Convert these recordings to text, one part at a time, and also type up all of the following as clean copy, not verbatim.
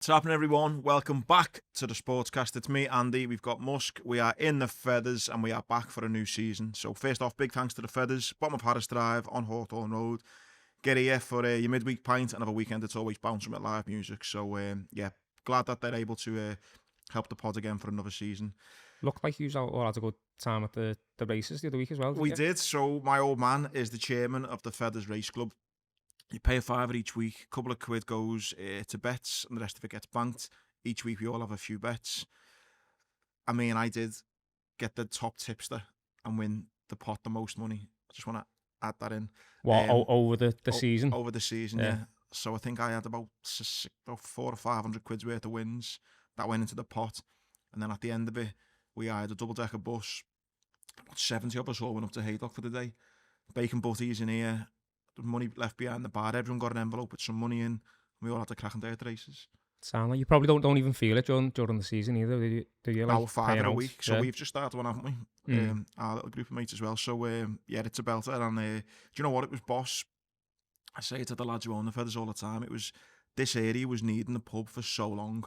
What's happening, everyone? Welcome back to the Sportscast. It's me, Andy. We've got Musk. We are in the Feathers and we are back for a new season. So first off, big thanks to the Feathers, bottom of Harris Drive on Hawthorne Road. Get here for your midweek pint and have a weekend. It's always bouncing with live music. So yeah, glad that they're able to help the pod again for another season. Looked like you all had a good time at the races the other week as well. We did. So my old man is the chairman of the Feathers Race Club. You pay a £5 each week. A couple of quid goes to bets, and the rest of it gets banked. Each week we all have a few bets. I mean, I did get the top tipster and win the pot the most money. I just want to add that in. What, over the season? Over the season, yeah. So I think I had about 400 or 500 quid's worth of wins that went into the pot. And then at the end of it, we hired a double-decker bus. About 70 of us all went up to Haydock for the day. Bacon butties in here. Money left behind the bar. Everyone got an envelope with some money in. And we all had to crack and dirt races. Sound like you probably don't even feel it during the season either, do you? Like, our £5 a week. So we've just started one, haven't we? Mm. Our little group of mates as well. So yeah, it's a belter. And do you know what? It was boss. I say it to the lads who own the Feathers all the time. It was, this area was needing the pub for so long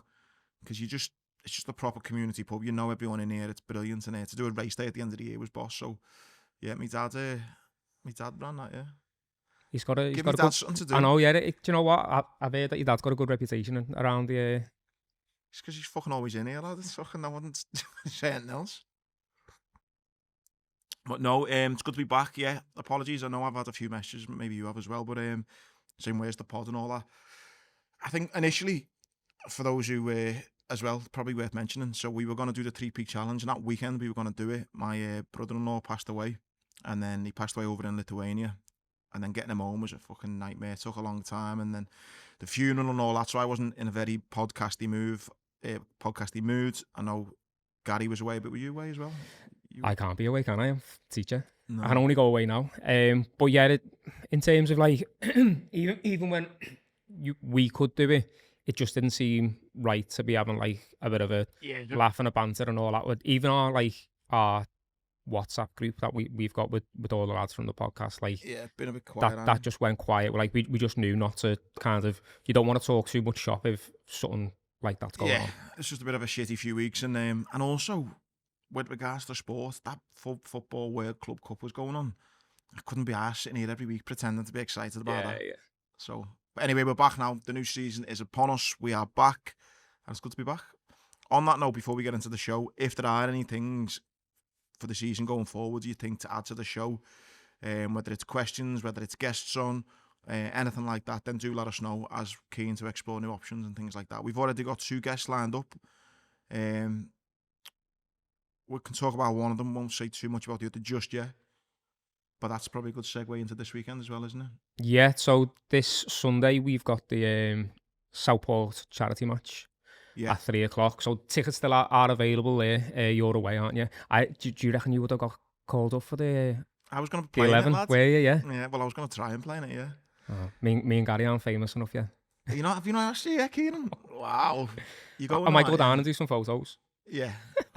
because it's just a proper community pub. You know everyone in here. It's brilliant in here. To do a race day at the end of the year was boss. So yeah, my dad ran that. Yeah. He's got a dad good, something to do. I know, yeah. Do you know what? I've heard that your dad's got a good reputation around the. It's because he's fucking always in here, lad. It's fucking no one saying anything else. But no, it's good to be back. Yeah, apologies. I know I've had a few messages. Maybe you have as well. But same way as the pod and all that. I think initially, for those who as well, probably worth mentioning. So we were going to do the 3-peak challenge, and that weekend we were going to do it. My brother-in-law passed away, and then he passed away over in Lithuania. And then getting him home was a fucking nightmare. It took a long time. And then the funeral and all that. So I wasn't in a very podcasty mood. I know Gary was away, but were you away as well? I can't be away, can I? I'm a teacher. No. I can only go away now. But yeah, in terms of like, even when we could do it, it just didn't seem right to be having like a bit of a laugh and a banter and all that. Even our WhatsApp group that we've got with all the lads from the podcast, like, yeah, been a bit quiet. That just went quiet. Like we just knew not to kind of. You don't want to talk too much shop if something like that's going on. It's just a bit of a shitty few weeks, and also with regards to sport, that football World Club Cup was going on. I couldn't be arsed sitting here every week pretending to be excited about that. Yeah. So, but anyway, we're back now. The new season is upon us. We are back, and it's good to be back. On that note, before we get into the show, if there are any things for the season going forward you think to add to the show, whether it's questions, whether it's guests on, anything like that, then do let us know, as keen to explore new options and things like that. We've already got 2 guests lined up. We can talk about one of them, won't say too much about the other just yet, but that's probably a good segue into this weekend as well, isn't it? Yeah, so this Sunday we've got the Southport charity match. Yeah. At 3:00, so tickets still are available there. You're away, aren't you? Do you reckon you would have got called up for the? I was going to play 11. It, lad. Were you? Yeah. Yeah. Well, I was going to try and play it. Yeah. Oh, me and Gary aren't famous enough yet. Have you not actually yet, Kieran? Wow. I might go down and do some photos. Yeah.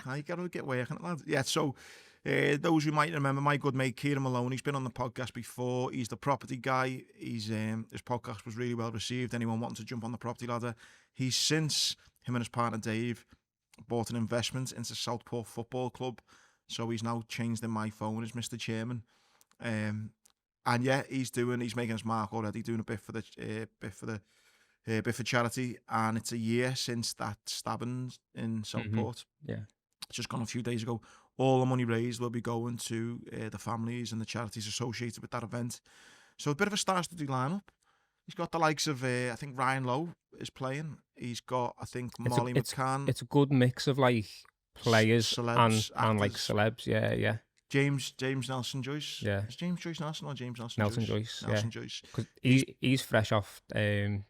I got to get working, lad. Yeah. So. Those who might remember my good mate Kieran Malone, he's been on the podcast before. He's the property guy. His podcast was really well received. Anyone wanting to jump on the property ladder? He's since, him and his partner Dave, bought an investment into Southport Football Club. So he's now changed in my phone as Mr. Chairman. And yeah, he's making his mark already, doing a bit for charity. And it's a year since that stabbing in Southport. Mm-hmm. Yeah. It's just gone a few days ago. All the money raised will be going to the families and the charities associated with that event. So a bit of a star-studded lineup. He's got the likes of, I think Ryan Lowe is playing. He's got, I think, Molly McCann. It's a good mix of like players celebs, and like celebs. Yeah. James Nelson Joyce. Yeah. Is James Joyce Nelson or James Nelson Joyce? Nelson Joyce. Because he's fresh off doing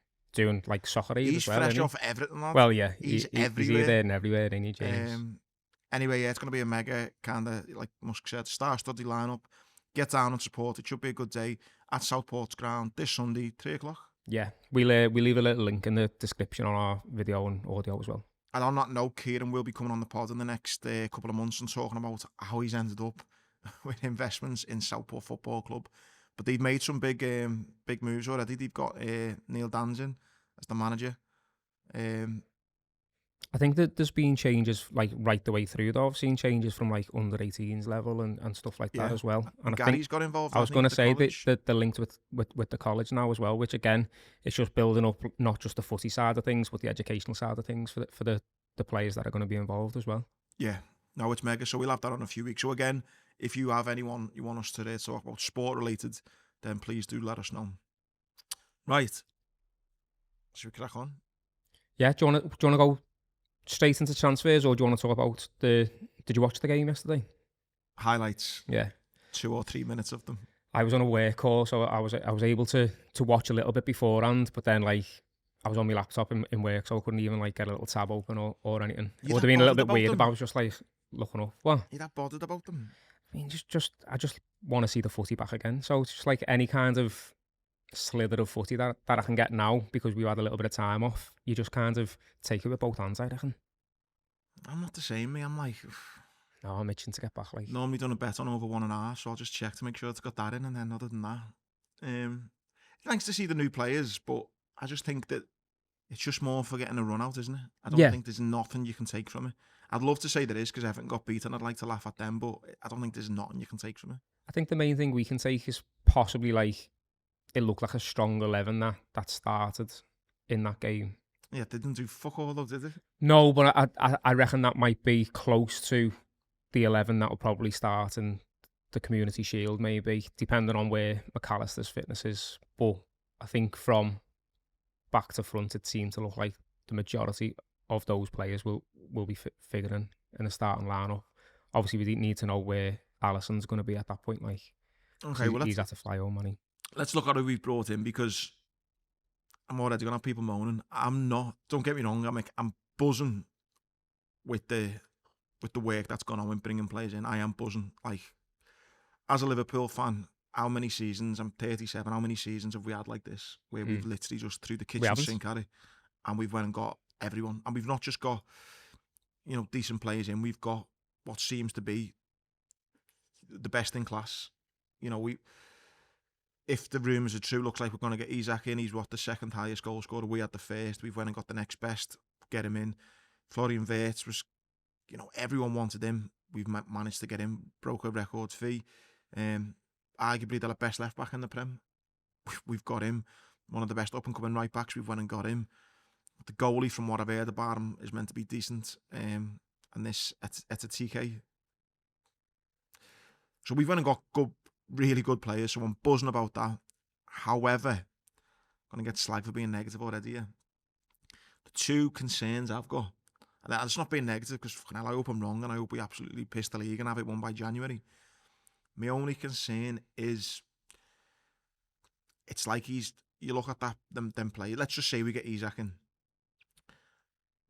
like soccer as well. He's fresh off Everton, lad. Well, yeah. He's everywhere. He's there and everywhere, isn't he, James? Anyway, yeah, it's going to be a mega, kind of, like Musk said, star-studded lineup. Get down and support. It should be a good day at Southport's ground this Sunday, 3:00. Yeah, we'll leave a little link in the description on our video and audio as well. And on that note, Kieran will be coming on the pod in the next couple of months and talking about how he's ended up with investments in Southport Football Club. But they've made some big moves already. They've got Neil Danzin as the manager. I think that there's been changes like right the way through though. I've seen changes from like under 18s level and stuff like that as well. And I Gary's think got involved. I was going to say that they're linked with the college now as well, which again, it's just building up not just the footy side of things, but the educational side of things for the players that are going to be involved as well. Yeah, no, it's mega. So we'll have that on a few weeks. So again, if you have anyone you want us to talk about sport related, then please do let us know. Right. Should we crack on? Yeah, do you want to go straight into transfers, or do you want to talk about did you watch the game yesterday? Highlights. Yeah. 2 or 3 minutes of them. I was on a work call, so I was able to watch a little bit beforehand, but then like I was on my laptop in work, so I couldn't even like get a little tab open or anything. It would have been a little bit weird if I was just like looking up. What? You're that bothered about them? I mean, I just want to see the footy back again. So it's just like any kind of slither of footy that I can get now, because we had a little bit of time off, you just kind of take it with both hands, I reckon. I'm not the same, me. I'm like, no, I'm itching to get back. Like, normally done a bet on over 1.5, so I'll just check to make sure it's got that in, and then other than that, nice to see the new players, but I just think that it's just more for getting a run out, isn't it? I don't think there's nothing you can take from it. I'd love to say there is, because Everton got beaten. I'd like to laugh at them, but I don't think there's nothing you can take from it. I think the main thing we can take is possibly like it looked like a strong 11 that started in that game. Yeah, they didn't do fuck all though, did they? No, but I reckon that might be close to the 11 that will probably start in the Community Shield, maybe, depending on where McAllister's fitness is. But I think from back to front, it seemed to look like the majority of those players will be figuring in the starting lineup. Obviously, we need to know where Alisson's going to be at that point. Like, okay, well, he's had to fly home, money. Let's look at who we've brought in, because I'm already going to have people moaning. I'm not. Don't get me wrong. I'm buzzing with the work that's gone on with bringing players in. I am buzzing. Like, as a Liverpool fan, how many seasons? I'm 37. How many seasons have we had like this, where we've literally just threw the kitchen sink at it, and we've went and got everyone, and we've not just got decent players in. We've got what seems to be the best in class. If the rumours are true, looks like we're going to get Isak in. He's the second highest goal scorer. We had the first. We've went and got the next best. Get him in. Florian Wirtz was, everyone wanted him. We've managed to get him. Broke a record fee. Arguably the best left back in the Prem. We've got him. One of the best up and coming right backs. We've went and got him. The goalie, from what I've heard about him, is meant to be decent. And this Ekitike. So we've went and got really good players, so I'm buzzing about that. However, I'm going to get slagged for being negative already. Yeah. The two concerns I've got, and it's not being negative, because I hope I'm wrong, and I hope we absolutely piss the league and have it won by January. My only concern is, it's like you look at them play. Let's just say we get Isak in.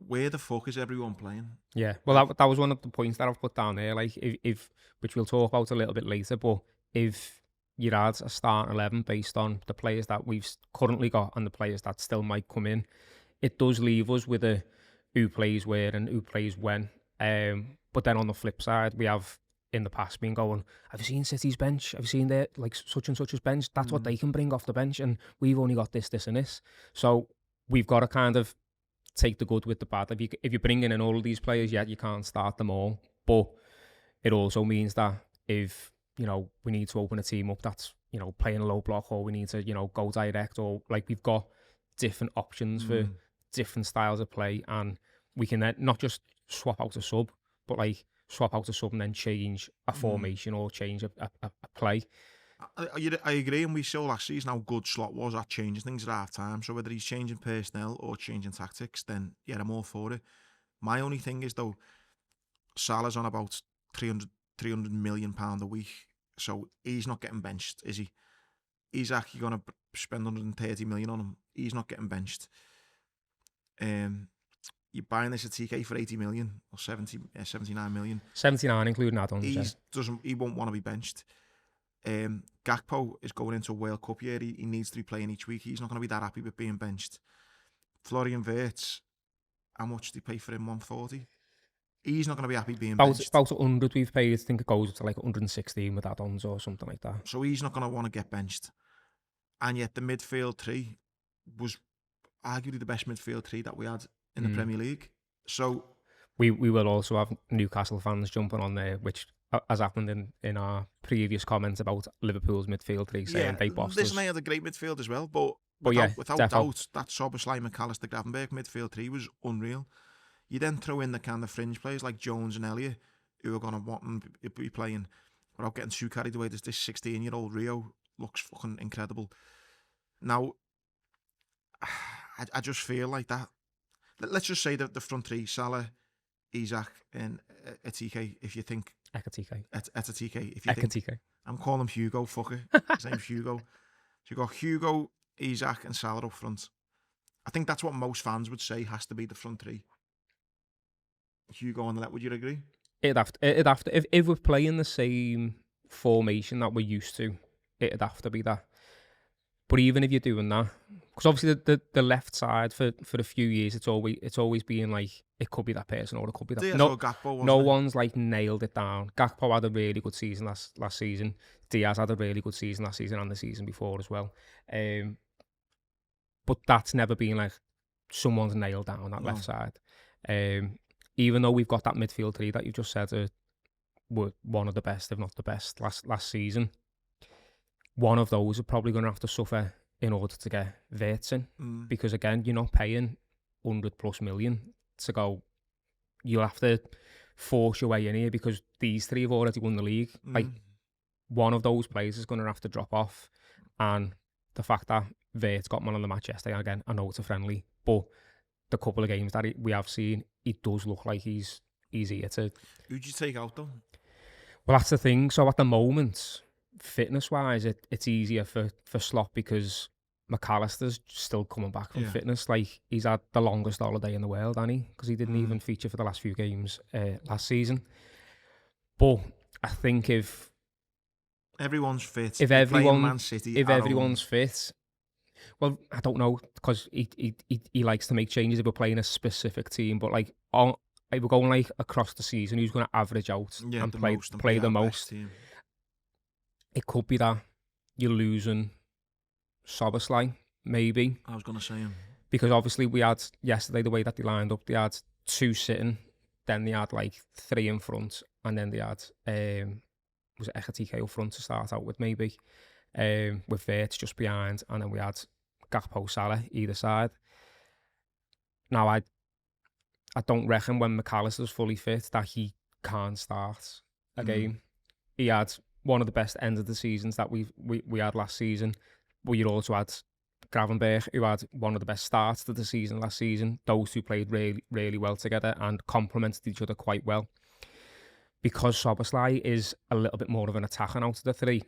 Where the fuck is everyone playing? Yeah, well, that was one of the points that I've put down there. Like, if which we'll talk about a little bit later, but if you add a starting 11 based on the players that we've currently got and the players that still might come in, it does leave us with a who plays where and who plays when. But then on the flip side, we have in the past been going, have you seen City's bench? Have you seen their like such and such's bench? That's what they can bring off the bench, and we've only got this, and this. So we've got to kind of take the good with the bad. If you're bringing in all of these players, yet you can't start them all. But it also means that if we need to open a team up that's playing a low block, or we need to go direct, or like we've got different options for different styles of play, and we can then not just swap out a sub, but like swap out a sub and then change a formation or change a play. I agree, and we saw last season how good Slot was at changing things at half time. So whether he's changing personnel or changing tactics, then yeah, I'm all for it. My only thing is though, Salah's on about £300 million a week, so he's not getting benched, is he? Isak, you're going to spend 130 million on him. He's not getting benched. You're buying this at TK for 80 million or 79 million. 79 including add-ons. He won't want to be benched. Gakpo is going into a World Cup year. He needs to be playing each week. He's not going to be that happy with being benched. Florian Wirtz, how much do you pay for him? 140. He's not going to be happy being benched. About 100 we've paid. I think it goes to like 116 with add-ons or something like that. So he's not going to want to get benched. And yet the midfield three was arguably the best midfield three that we had in the Premier League. So we will also have Newcastle fans jumping on there, which has happened in our previous comments about Liverpool's midfield three, saying they bossed us. Listen, they had a great midfield as well, but without doubt, that Szoboszlai, McAllister, Gravenberch midfield three was unreal. You then throw in the kind of fringe players like Jones and Elliott, who are going to want to be playing without getting too carried away. This 16-year-old Rio looks fucking incredible. Now, I just feel like that. Let's just say that the front three, Salah, Isak and Ekitike, if you think... Ekitike. Ekitike. If you think... I'm calling him Hugo, fucker. His name's Hugo. So you've got Hugo, Isak and Salah up front. I think that's what most fans would say has to be the front three. Hugo on the left, would you agree? It'd have to. If we're playing the same formation that we're used to, it'd have to be that. But even if you're doing that, because obviously the left side for a few years, it's always been like it could be that person or it could be that. Gakpo, no one's like nailed it down. Gakpo had a really good season last season. Diaz had a really good season last season and the season before as well. But that's never been like someone's nailed down that left side. Even though we've got that midfield three that you just said were one of the best, if not the best, last season. One of those are probably going to have to suffer in order to get Wirtz in. Because again, you're not paying 100+ million to go. You'll have to force your way in here because these three have already won the league. Like, one of those players is going to have to drop off. And the fact that Wirtz got man on the match yesterday, again, I know it's a friendly, but the couple of games that we have seen, it does look like he's here to... Who'd you take out though? Well, that's the thing. So at the moment, fitness-wise, it's easier for Slot because McAllister's still coming back from fitness. Like, he's had the longest holiday in the world, hasn't he? Because he didn't even feature for the last few games last season. But I think if everyone's fit, if everyone's fit, well, I don't know, because he likes to make changes if we're playing a specific team. But like, if we're going like across the season, who's going to average out and play the most? It could be that you're losing Szoboszlai, maybe. I was going to say him. Because obviously we had yesterday, the way that they lined up, they had two sitting, then they had like three in front, and then they had, was it Ekitike up front to start out with maybe, with Wirtz just behind, and then we had Gakpo, Salah either side. Now, I don't reckon when McAllister's fully fit that he can't start a game. He had one of the best ends of the seasons that we had last season, but you also had Gravenberch, who had one of the best starts to the season last season. Those two played really, really well together and complemented each other quite well. Because Szoboszlai is a little bit more of an attacker out of the three,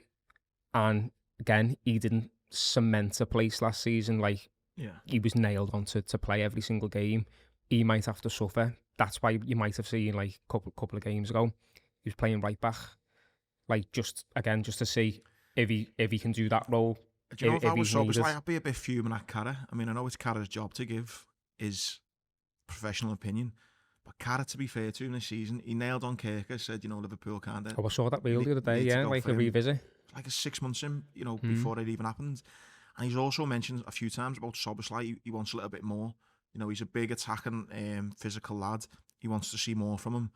and again, he didn't cement a place last season. Like, he was nailed on to play every single game. He might have to suffer. That's why you might have seen like a couple of games ago, he was playing right back. Like, just to see if he can do that role. Do you know if I was Szoboszlai, I'd be a bit fuming at Carra. I mean, I know it's Carra's job to give his professional opinion, but Carra, to be fair to him this season, he nailed on Kirker, said, Liverpool kind of... Oh, I saw that reel the other day, like a revisit. Like a 6 months in, before it even happened. And he's also mentioned a few times about Szoboszlai, he wants a little bit more. He's a big attacking, physical lad. He wants to see more from him.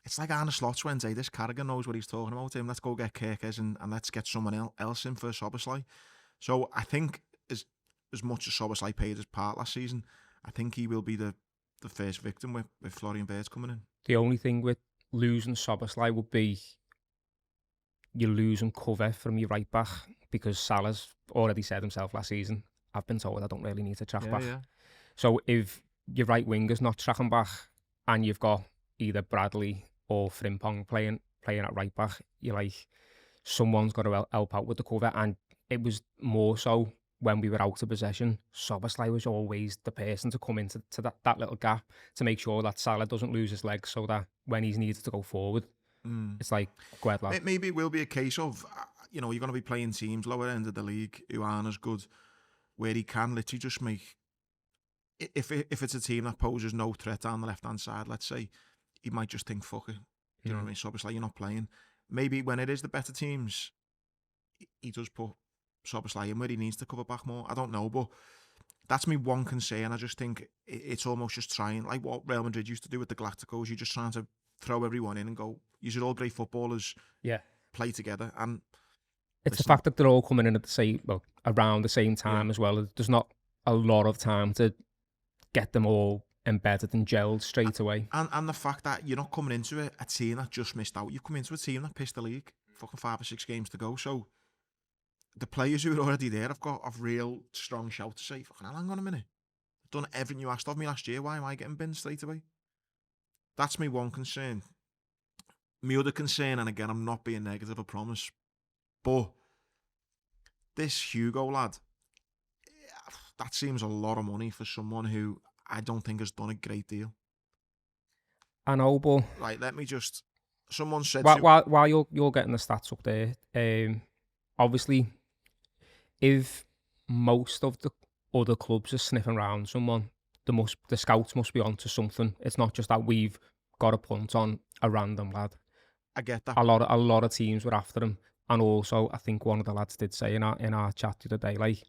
It's like Arne Slot's Wednesday. This Carragher knows what he's talking about. Let's go get Kirkers and let's get someone else in for Szoboszlai. So I think as much as Szoboszlai paid his part last season, I think he will be the first victim with Florian Wirtz coming in. The only thing with losing Szoboszlai would be you're losing cover from your right back, because Salah's already said himself last season, I've been told I don't really need to track back. Yeah. So if your right winger's not tracking back and you've got either Bradley or Frimpong playing at right back, you're like, someone's got to help out with the cover. And it was more so when we were out of possession. Szoboszlai was always the person to come into that little gap to make sure that Salah doesn't lose his legs, so that when he's needed to go forward, it's like, go ahead, lad. Maybe it will be a case of, you're going to be playing teams lower end of the league who aren't as good, where he can literally just make... If it's a team that poses no threat down the left-hand side, let's say, he might just think, fuck it. You know what I mean? Szoboszlai, you're not playing. Maybe when it is the better teams, he does put Szoboszlai in where he needs to cover back more. I don't know, but That's me one concern. I just think it's almost just trying, like what Real Madrid used to do with the Galacticos. You're just trying to throw everyone in and go, you're all great footballers. Yeah. Play together. And it's the fact that they're all coming in at around the same time as well. There's not a lot of time to get them all embedded and gelled straight away. And the fact that you're not coming into a team that just missed out. You've come into a team that pissed the league. Fucking 5 or 6 games to go. So the players who are already there have got a real strong shout to say, fucking hell, hang on a minute. I've done everything you asked of me last year. Why am I getting binned straight away? That's my one concern. My other concern, and again, I'm not being negative, I promise, but this Hugo lad, that seems a lot of money for someone who I don't think has done a great deal. I know, but... Right, let me just... Someone said... While you're getting the stats up there, obviously, if most of the other clubs are sniffing around someone, the scouts must be onto something. It's not just that we've got a punt on a random lad. I get that. A lot of teams were after him, and also I think one of the lads did say in our chat the other day, like,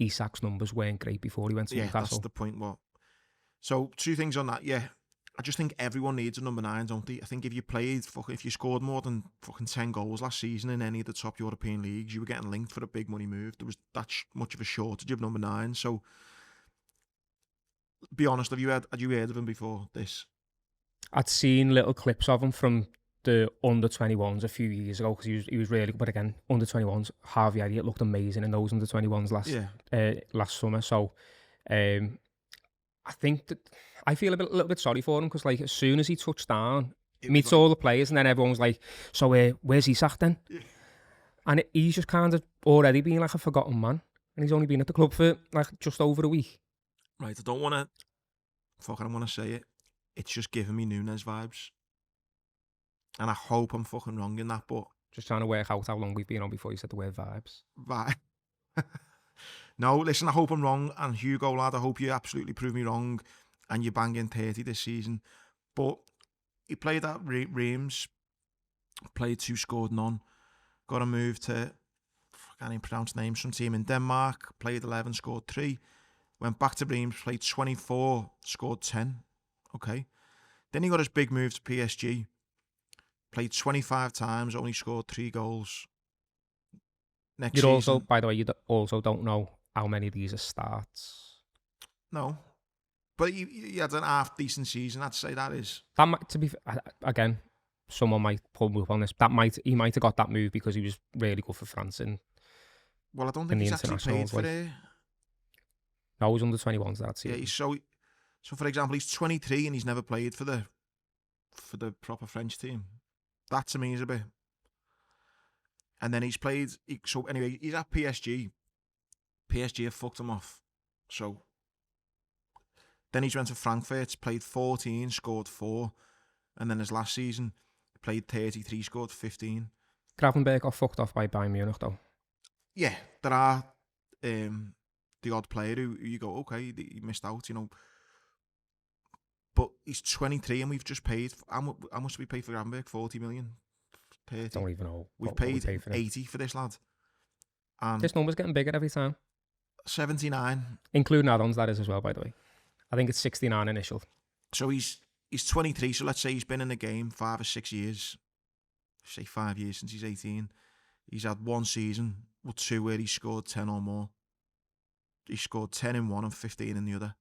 Isak's numbers weren't great before he went to Newcastle. That's the point. So 2 things on that. Yeah, I just think everyone needs a number 9, don't they? I think if you scored more than fucking 10 goals last season in any of the top European leagues, you were getting linked for a big money move. There was that much of a shortage of number 9. So, be honest, had you heard of him before this? I'd seen little clips of him from the under-21s a few years ago because he was really good. But again, under-21s, Harvey Elliott looked amazing in those under-21s last summer. So I think that I feel a little bit sorry for him because, like, as soon as he touched down, meets all the players, and then everyone was like, so where's Isak then? Yeah. And he's just kind of already been like a forgotten man. And he's only been at the club for like just over a week. Right, I don't want to... Fucking, I want to say it. It's just giving me Núñez vibes. And I hope I'm fucking wrong in that, but... Just trying to work out how long we've been on before you said the word vibes. No, listen, I hope I'm wrong. And Hugo, lad, I hope you absolutely prove me wrong and you bang in 30 this season. But he played at Reims, played 2, scored none. Got a move to, I can't even pronounce names, some team in Denmark, played 11, scored 3. Went back to Reims, played 24, scored 10. Okay. Then he got his big move to PSG. Played 25 times, only scored 3 goals. Next season, also, by the way, you also don't know how many of these are starts. No. But he had an half-decent season, I'd say that is. That might, to be again, someone might pull me up on this. He might have got that move because he was really good for France. Well, I don't think he's actually paid for it. No, he's under 21s that season. Yeah, so for example, he's 23 and he's never played for the proper French team. That to me is a bit. And then he's played. So anyway, he's at PSG. PSG have fucked him off. So then he's went to Frankfurt, played 14, scored 4, and then his last season played 33, scored 15. Gravenberch got fucked off by Bayern Munich though. Yeah, there are the odd player who you go, okay, he missed out, you know. But he's 23 and we've just paid, how much did we pay for Gravenberch? 40 million? 30? Don't even know. We've paid for 80 for this lad. And this number's getting bigger every time. 79. Including add-ons, that is as well, by the way. I think it's 69 initial. So he's 23, so let's say he's been in the game 5 or 6 years. Say 5 years since he's 18. He's had 1 season or 2 where he scored 10 or more. He scored 10 in one and 15 in the other.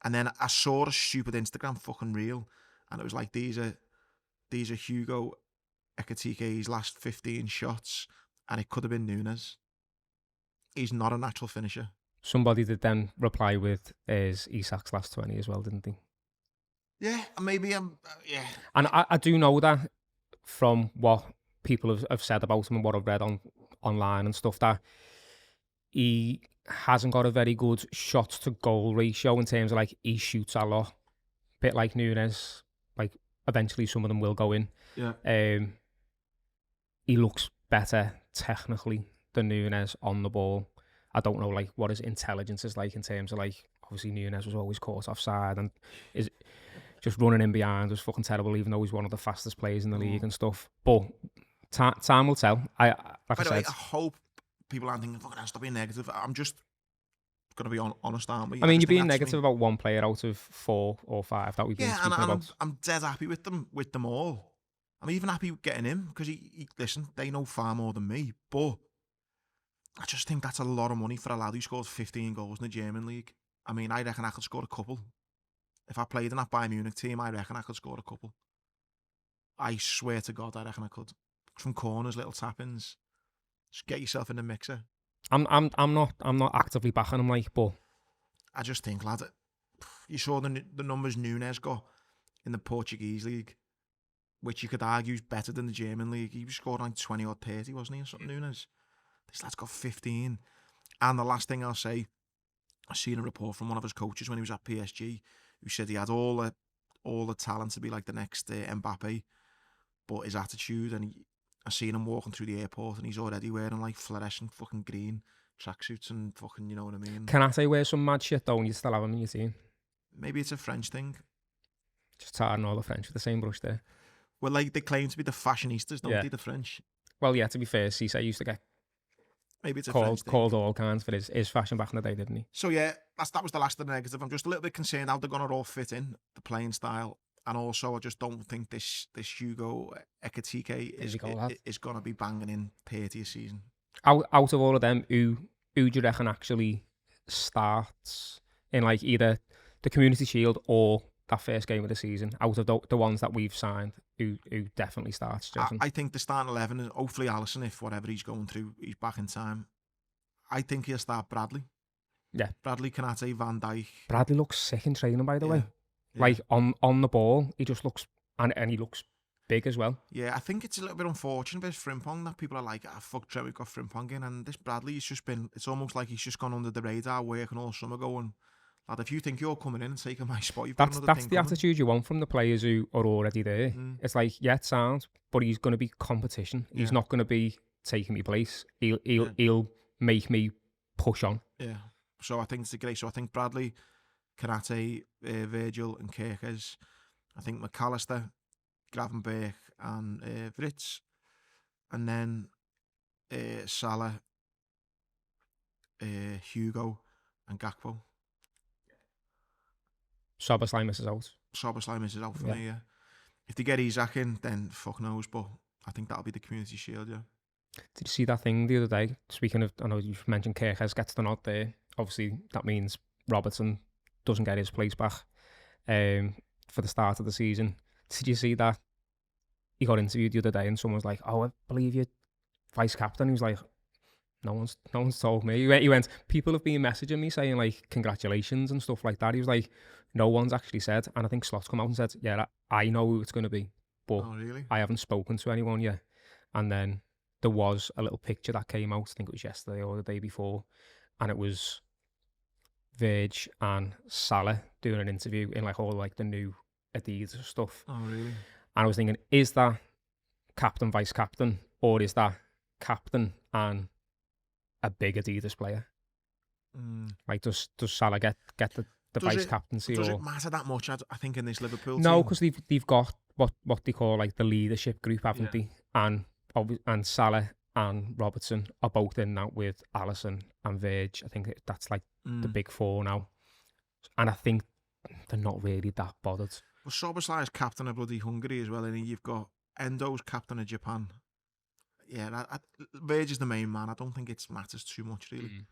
And then I saw a stupid Instagram fucking reel, and it was like, these are Hugo Ekitike's last 15 shots, and it could have been Núñez. He's not a natural finisher. Somebody did then reply with is Isak's last 20 as well, didn't he? Yeah, maybe yeah. And I do know that from what people have said about him and what I've read online and stuff, that he hasn't got a very good shot to goal ratio in terms of, like, he shoots a lot. Bit like Núñez, like, eventually some of them will go in. Yeah. He looks better technically than Núñez on the ball. I don't know, like, what his intelligence is like in terms of, like, obviously Núñez was always caught offside and is just running in behind was fucking terrible, even though he's one of the fastest players in the league and stuff. But time will tell. I said, I hope people aren't thinking, fucking hell, stop being negative. I'm just going to be honest, aren't we? I mean, you're being negative about one player out of 4 or 5 that we've been speaking about. I'm dead happy with them all. I'm even happy with getting him because listen, they know far more than me, but I just think that's a lot of money for a lad who scored 15 goals in the German league. I mean, I reckon I could score a couple. If I played in that Bayern Munich team, I reckon I could score a couple. I swear to God, I reckon I could. From corners, little tap-ins. Just get yourself in the mixer. I'm not actively backing him, like, but I just think, lad, you saw the numbers Nunes got in the Portuguese league, which you could argue is better than the German league. He was scoring like 20 or 30, wasn't he, or something, Nunes? This lad's got 15. And the last thing I'll say, I seen a report from one of his coaches when he was at PSG, who said he had all the talent to be like the next Mbappe, but his attitude, and I seen him walking through the airport and he's already wearing like fluorescent fucking green tracksuits and fucking, you know what I mean? Can I say wear some mad shit though and you still have him in your team? Maybe it's a French thing. Just tarring all the French with the same brush there. Well, like, they claim to be the fashionistas, don't they, the French? Well, yeah, to be fair, Cisse used to get maybe it's a French thing. Called all kinds for his fashion back in the day, didn't he? So yeah, that was the last of the negative. I'm just a little bit concerned how they're going to all fit in, the playing style. And also, I just don't think this Hugo Ekitike is going to be banging in 30 a season. Out of all of them, who do you reckon actually starts in like either the Community Shield or that first game of the season? Out of the ones that we've signed, who definitely starts? I think the starting 11 is hopefully Alisson, if whatever he's going through, he's back in time. I think he'll start Bradley. Yeah. Bradley, Konate, Van Dijk. Bradley looks sick in training, by the way. Yeah. Like on the ball, he just looks, and he looks big as well. Yeah, I think it's a little bit unfortunate with Frimpong that people are like, fuck Trent, we've got Frimpong in, and this Bradley, it's almost like he's just gone under the radar, working all summer going, lad, if you think you're coming in and taking my spot, you've got another thing That's the coming. attitude you want from the players who are already there. It's like, yeah, it sounds, but he's going to be competition. He's not going to be taking me place. He'll make me push on. Yeah. So I think it's great. So I think Bradley, Konate, Virgil and Kerkers. I think McAllister, Gravenberch and Vritz. And then Salah, Hugo and Gakpo. Szoboszlai misses out. Szoboszlai misses out for me, yeah. If they get Isak in, then fuck knows, but I think that'll be the Community Shield, yeah. Did you see that thing the other day? Speaking of, I know you mentioned Kerkers gets the nod there. Obviously, that means Robertson doesn't get his place back for the start of the season. Did you see that? He got interviewed the other day and someone was like, "Oh, I believe you're vice captain." He was like, No one's told me. He went, people have been messaging me saying like congratulations and stuff like that. He was like, no one's actually said. And I think Slot's come out and said, yeah, I know who it's going to be, but really? I haven't spoken to anyone yet. And then there was a little picture that came out, I think it was yesterday or the day before, and it was Virg and Salah doing an interview in like all like the new Adidas stuff. Oh, really? And I was thinking, is that captain, vice captain, or is that captain and a big Adidas player? Like, does Salah get the vice captaincy? Does it matter that much? I think in this Liverpool no, team? because they've got what they call like the leadership group, haven't they? And Salah and Robertson are both in that with Alisson and Virg. I think that's like the big four now, and I think they're not really that bothered. Well, Szoboszlai is captain of bloody Hungary as well, and you've got Endo's captain of Japan. Yeah, Virg is the main man. I don't think it matters too much, really.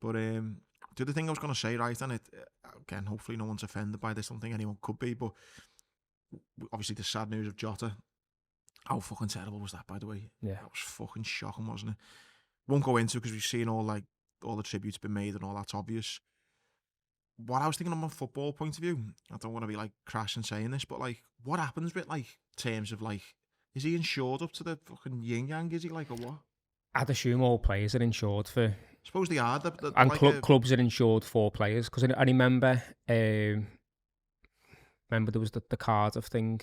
But the other thing I was going to say, right, and it again, hopefully no one's offended by this. I don't think anyone could be, but obviously the sad news of Jota. How fucking terrible was that, by the way? Yeah, that was fucking shocking, wasn't it? Won't go into because we've seen all the tributes been made and all that's obvious. What I was thinking from a football point of view, I don't want to be like crashing saying this, but like, what happens with like terms of like, is he insured up to the fucking yin yang? Is he like, or what? I'd assume all players are insured for. I suppose they are. And like clubs are insured for players, because I remember. Remember there was the Cardiff thing.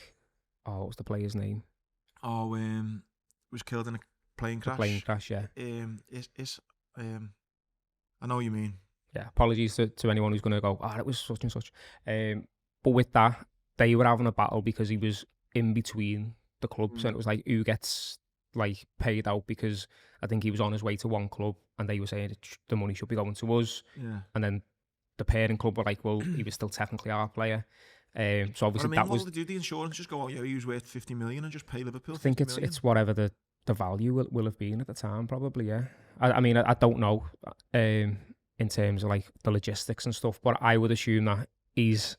Oh, what was the player's name? Oh, was killed in a plane crash. Plane crash, yeah. I know what you mean. Yeah, apologies to anyone who's going to go, it was such and such. But with that, they were having a battle because he was in between the clubs, and it was like, who gets like paid out because I think he was on his way to one club and they were saying the money should be going to us. Yeah. And then the parent club were like, well, he was still technically our player. So obviously that was... What do they do? The insurance just go, oh yeah, he was worth 50 million and just pay Liverpool 50 million? I think it's whatever the value will have been at the time, probably, yeah. I mean, I don't know in terms of like the logistics and stuff, but I would assume that he's,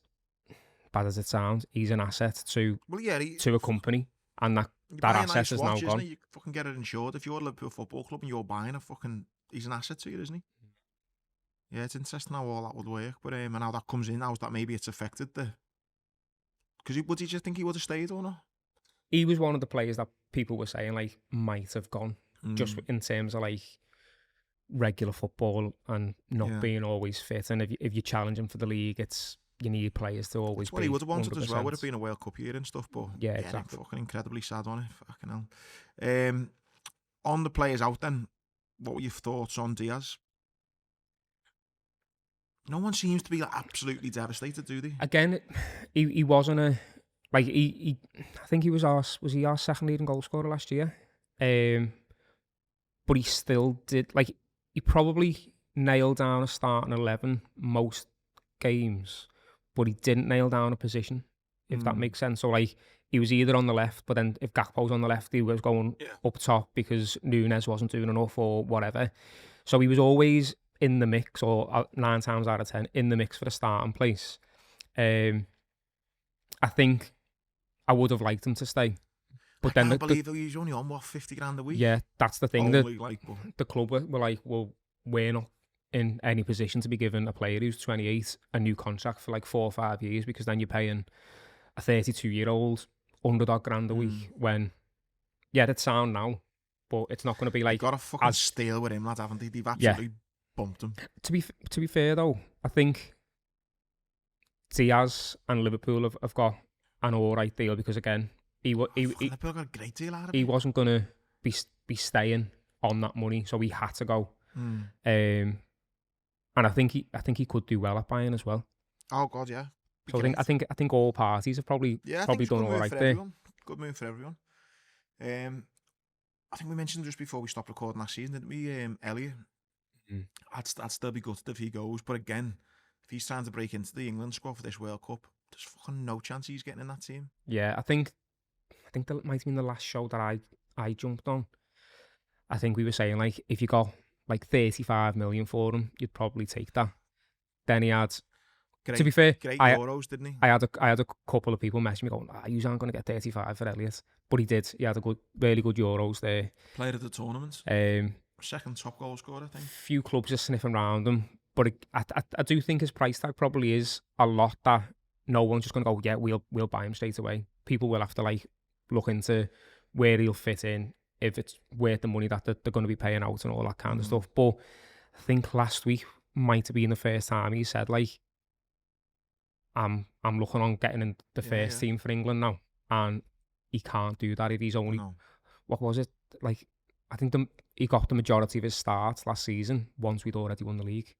bad as it sounds, he's an asset to a company, and that asset is now gone. You fucking get it insured. If you're a Liverpool Football Club and you're buying he's an asset to you, isn't he? Yeah, it's interesting how all that would work, but and how that comes in, how that maybe it's affected because would you just think he would have stayed or not? He was one of the players that people were saying like might have gone, just in terms of like regular football and not being always fit. And if you challenge him for the league, you need players to always be 100%. He would have wanted as well. Would have been a World Cup year and stuff, but yeah, exactly. Fucking incredibly sad on it. Fucking hell. On the players out then, what were your thoughts on Diaz? No one seems to be like absolutely devastated, do they? Again, he wasn't a like he I think he was our second leading goal scorer last year. But he still did, like, he probably nailed down a starting 11 most games, but he didn't nail down a position, if that makes sense. So like he was either on the left, but then if Gakpo's on the left, he was going up top because Núñez wasn't doing enough or whatever. So he was always in the mix, or 9 times out of 10 in the mix for the starting place. I think I would have liked him to stay. But I can't believe he's only on, what, 50 grand a week? Yeah, that's the thing. The club were like, well, we're not in any position to be giving a player who's 28 a new contract for like 4 or 5 years, because then you're paying a 32-year-old $100,000 a week when, yeah, that's sound now, but it's not going to be like... You've got a fucking steal with him, lads, haven't they? They've absolutely bumped him. To be fair, though, I think Diaz and Liverpool have got an all right deal, because, again, Liverpool got a great deal out of it. He wasn't going to be staying on that money, so he had to go. And I think he could do well at Bayern as well. Oh God, yeah. So I think all parties have probably done all right there. Good move for everyone. I think we mentioned just before we stopped recording last season, didn't we? Elliot. I'd still be gutted if he goes, but again, if he's trying to break into the England squad for this World Cup, there's fucking no chance he's getting in that team. Yeah, I think that might have been the last show that I jumped on. I think we were saying, like, if you got like 35 million for him, you'd probably take that. Then he had, to be fair, great Euros, didn't he? I had a couple of people messaging me going, you aren't going to get 35 for Elliot. But he did. He had really good Euros there. Player of the tournament. Second top goal scorer, I think. Few clubs are sniffing around him. But I do think his price tag probably is a lot that no one's just going to go, yeah, we'll buy him straight away. People will have to like look into where he'll fit in, if it's worth the money that they're going to be paying out and all that kind of stuff. But I think last week might have been the first time he said, like, I'm looking on getting in the first team for England now, and he can't do that if he's only what was it, like, I think he got the majority of his starts last season once we'd already won the league.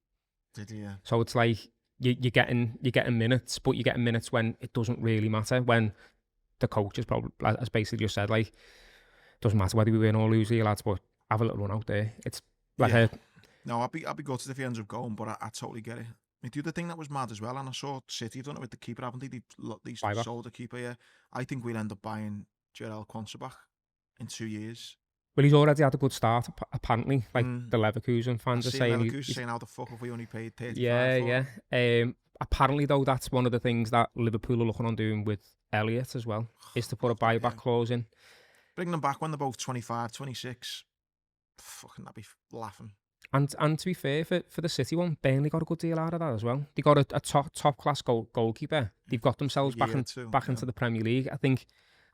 Did he? Yeah. So it's like you're getting minutes, but you're getting minutes when it doesn't really matter, when the coach has probably, as basically just said, like, doesn't matter whether we win or lose here, lads, but have a little run out there. It's like No, I'd be gutted if he ends up going, but I totally get it. The other thing that was mad as well, and I saw City have done it with the keeper, haven't they? They sold the keeper, yeah. I think we'll end up buying Jarell Quansah back in 2 years. Well, he's already had a good start, apparently. Like, the Leverkusen fans are saying... Leverkusen saying, how the fuck have we only paid 35 Yeah. Apparently, though, that's one of the things that Liverpool are looking on doing with Elliot as well, is to put a buyback clause in. Bring them back when they're both 25, 26. Fucking, that'd be laughing. And to be fair, for the City one, Burnley got a good deal out of that as well. They got a top class goalkeeper. They've got themselves back into the Premier League. I think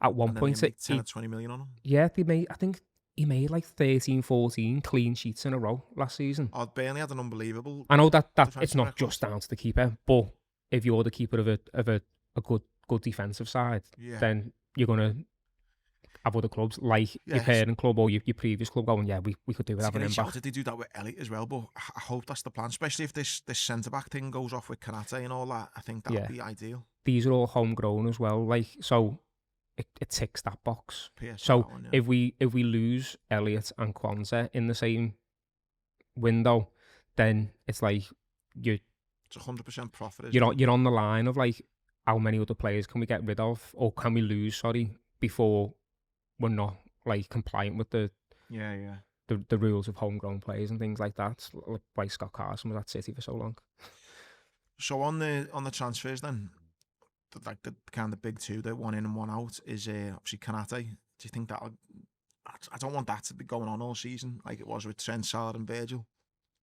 at one point... 10 or 20 million on them. Yeah, I think he made like 13, 14 clean sheets in a row last season. Oh, Burnley had an unbelievable... I know that it's not just down to the keeper, but if you're the keeper of a good defensive side, then you're going to have other clubs like your parent club or your previous club going, yeah, we could do with having him back. Did they do that with Elliot as well? But I hope that's the plan, especially if this centre-back thing goes off with Konate and all that. I think that would be ideal. These are all homegrown as well. Like, so it ticks that box. PSG So that one, yeah. if we lose Elliott and Kwanzaa in the same window, then it's like it's 100% profit. You're on the line of like, how many other players can we get rid of, or can we lose? Sorry, before we're not like compliant with the rules of homegrown players and things like that. Like Scott Carson was at City for so long. So on the transfers then, the kind of big two, the one in and one out, is obviously Konate. Do you think that'll? I don't want that to be going on all season like it was with Trent, Salah and Virgil.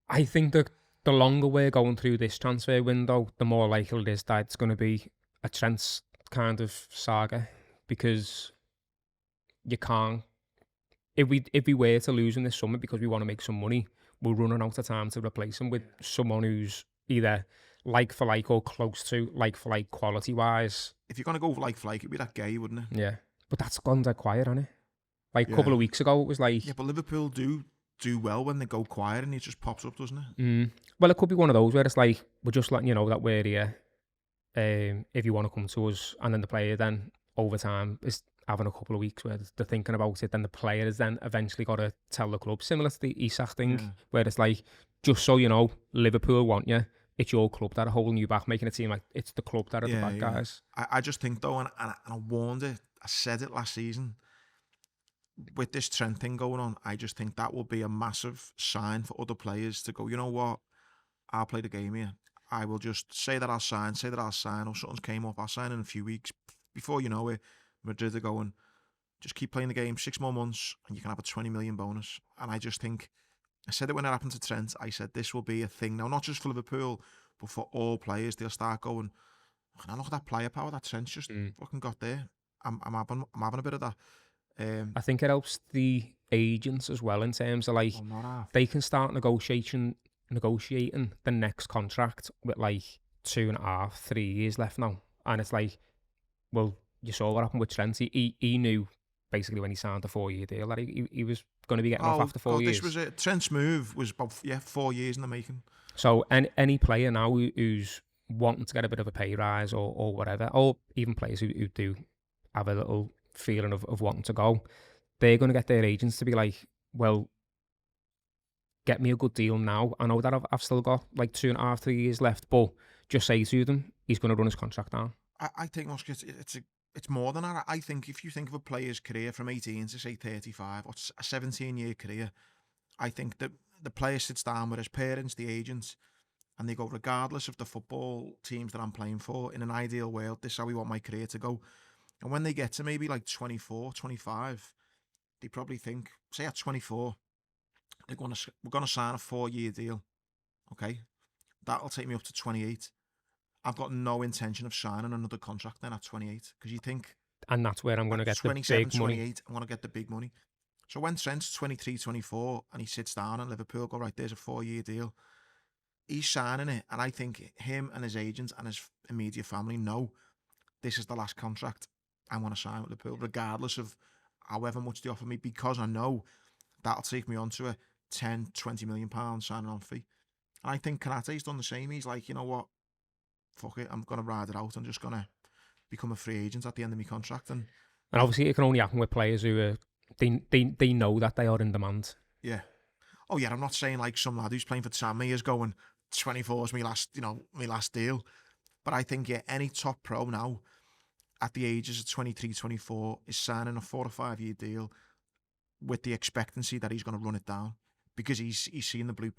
I think that the longer we're going through this transfer window, the more likely it is that it's going to be a Trent kind of saga, because you can't. If we were to lose in this summer because we want to make some money, we're running out of time to replace him with someone who's either like for like or close to like for like quality wise. If you're gonna go like for like, it'd be that Gay, wouldn't it? Yeah, but that's gone dead quiet, hasn't it? Like a couple of weeks ago, it was like... Yeah, but Liverpool do well when they go quiet and it just pops up, doesn't it? Well, it could be one of those where it's like, we're just letting you know that we're here if you want to come to us, and then the player then over time is having a couple of weeks where they're thinking about it, then the player has then eventually got to tell the club, similar to the Isak thing, where it's like, just so you know, Liverpool want you, it's your club that are holding you back, making it seem like it's the club that are the bad guys. I just think though, and I warned it, I said it last season, with this Trent thing going on, I just think that will be a massive sign for other players to go, you know what, I'll play the game here. I will just say that I'll sign, or something's came up, I'll sign in a few weeks. Before you know it, Madrid are going, just keep playing the game, 6 more months, and you can have a 20 million bonus. And I just think, I said it when it happened to Trent, I said this will be a thing now, not just for Liverpool, but for all players. They'll start going, now look at that player power that Trent's just fucking got there. I'm having a bit of that. I think it helps the agents as well in terms of like, they can start negotiating the next contract with like 2.5, 3 years left now. And it's like, well, you saw what happened with Trent. He knew basically when he signed a 4-year deal that he was going to be getting off after 4 years. This was it. Trent's move was about 4 years in the making. So any player now who's wanting to get a bit of a pay rise or whatever, or even players who do have a little feeling of wanting to go, they're going to get their agents to be like, well, get me a good deal now. I know that I've still got like 2.5, 3 years left, but just say to them, he's going to run his contract down. I think, Musk, it's more than that. I think if you think of a player's career from 18 to say 35, or a 17-year career, I think that the player sits down with his parents, the agents, and they go, regardless of the football teams that I'm playing for, in an ideal world, this is how we want my career to go. And when they get to maybe like 24, 25, they probably think, say at 24, we're going to sign a 4-year deal. Okay, that'll take me up to 28. I've got no intention of signing another contract then at 28, because you think, and that's where I'm going to get the big 28, money. I want to get the big money. So when Trent's 23, 24, and he sits down and Liverpool go, right, there's a 4-year deal, he's signing it, and I think him and his agents and his immediate family know this is the last contract I want to sign with Liverpool, regardless of however much they offer me, because I know that'll take me on to a 10, 20 million pound signing on fee. And I think Konate's done the same. He's like, you know what, fuck it, I'm going to ride it out. I'm just going to become a free agent at the end of my contract. And obviously it can only happen with players who they know that they are in demand. Yeah. Oh yeah, I'm not saying like some lad who's playing for Tammy is going, 24 is my last deal. But I think, yeah, any top pro now at the ages of 23, 24 is signing a 4 or 5 year deal with the expectancy that he's going to run it down, because he's seen the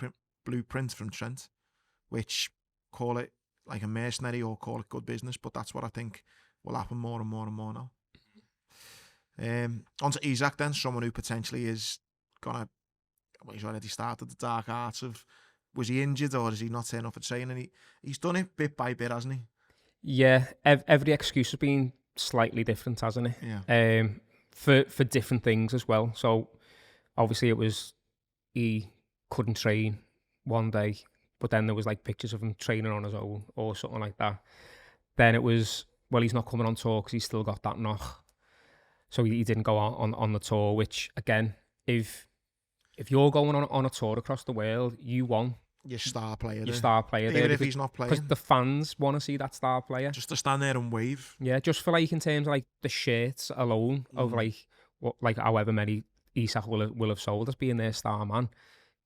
blueprint from Trent, which, call it like a mercenary or call it good business, but that's what I think will happen more and more and more now. On to Isak then, someone who potentially is gonna, well, he's already started the dark arts of, was he injured or is he not turning up for training? He's done it bit by bit, hasn't he? Yeah, every excuse has been slightly different, hasn't it? Yeah. For different things as well. So obviously it was he couldn't train one day, but then there was like pictures of him training on his own or something like that. Then it was, well, he's not coming on tour because he's still got that knock. So he didn't go on the tour, which again, if you're going on a tour across the world, you want your star player. Even if he's not playing. Because the fans want to see that star player. Just to stand there and wave. Yeah, just for like in terms of like the shirts alone of like however many Isak will have sold as being their star man.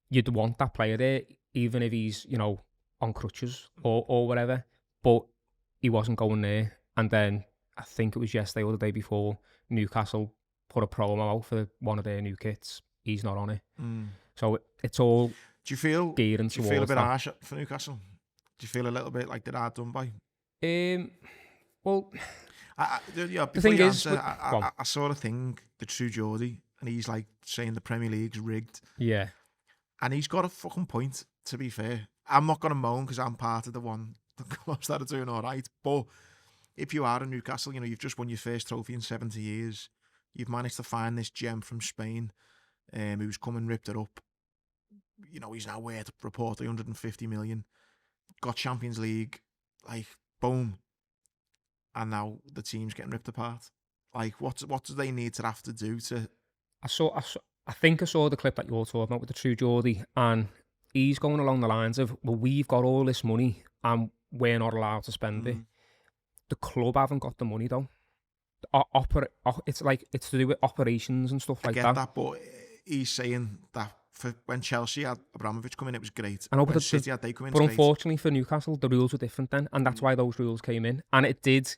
You'd want that player there, even if he's, you know, on crutches or whatever. But he wasn't going there. And then I think it was yesterday or the day before, Newcastle put a promo out for one of their new kits. He's not on it. So it's all Do you feel a bit harsh for Newcastle? Do you feel a little bit like they're hard done by? Well, the thing is, I saw a thing, the True Geordie, and he's like saying the Premier League's rigged. Yeah. And he's got a fucking point, to be fair. I'm not going to moan because I'm part of the one that clubs that are doing all right. But if you are in Newcastle, you know, you've just won your first trophy in 70 years. You've managed to find this gem from Spain who's come and ripped it up. You know, he's now worth reportedly 150 million. Got Champions League, like, boom. And now the team's getting ripped apart. Like, what do they need to have to do to... I think I saw the clip that you're talking about with the True Geordie, and he's going along the lines of, well, we've got all this money and we're not allowed to spend it. The club haven't got the money though. It's like, it's to do with operations and stuff like that. I get that, but he's saying that for when Chelsea had Abramovich come in, it was great. I know, when City had they come in, but unfortunately for Newcastle, the rules were different then, and that's why those rules came in. And it did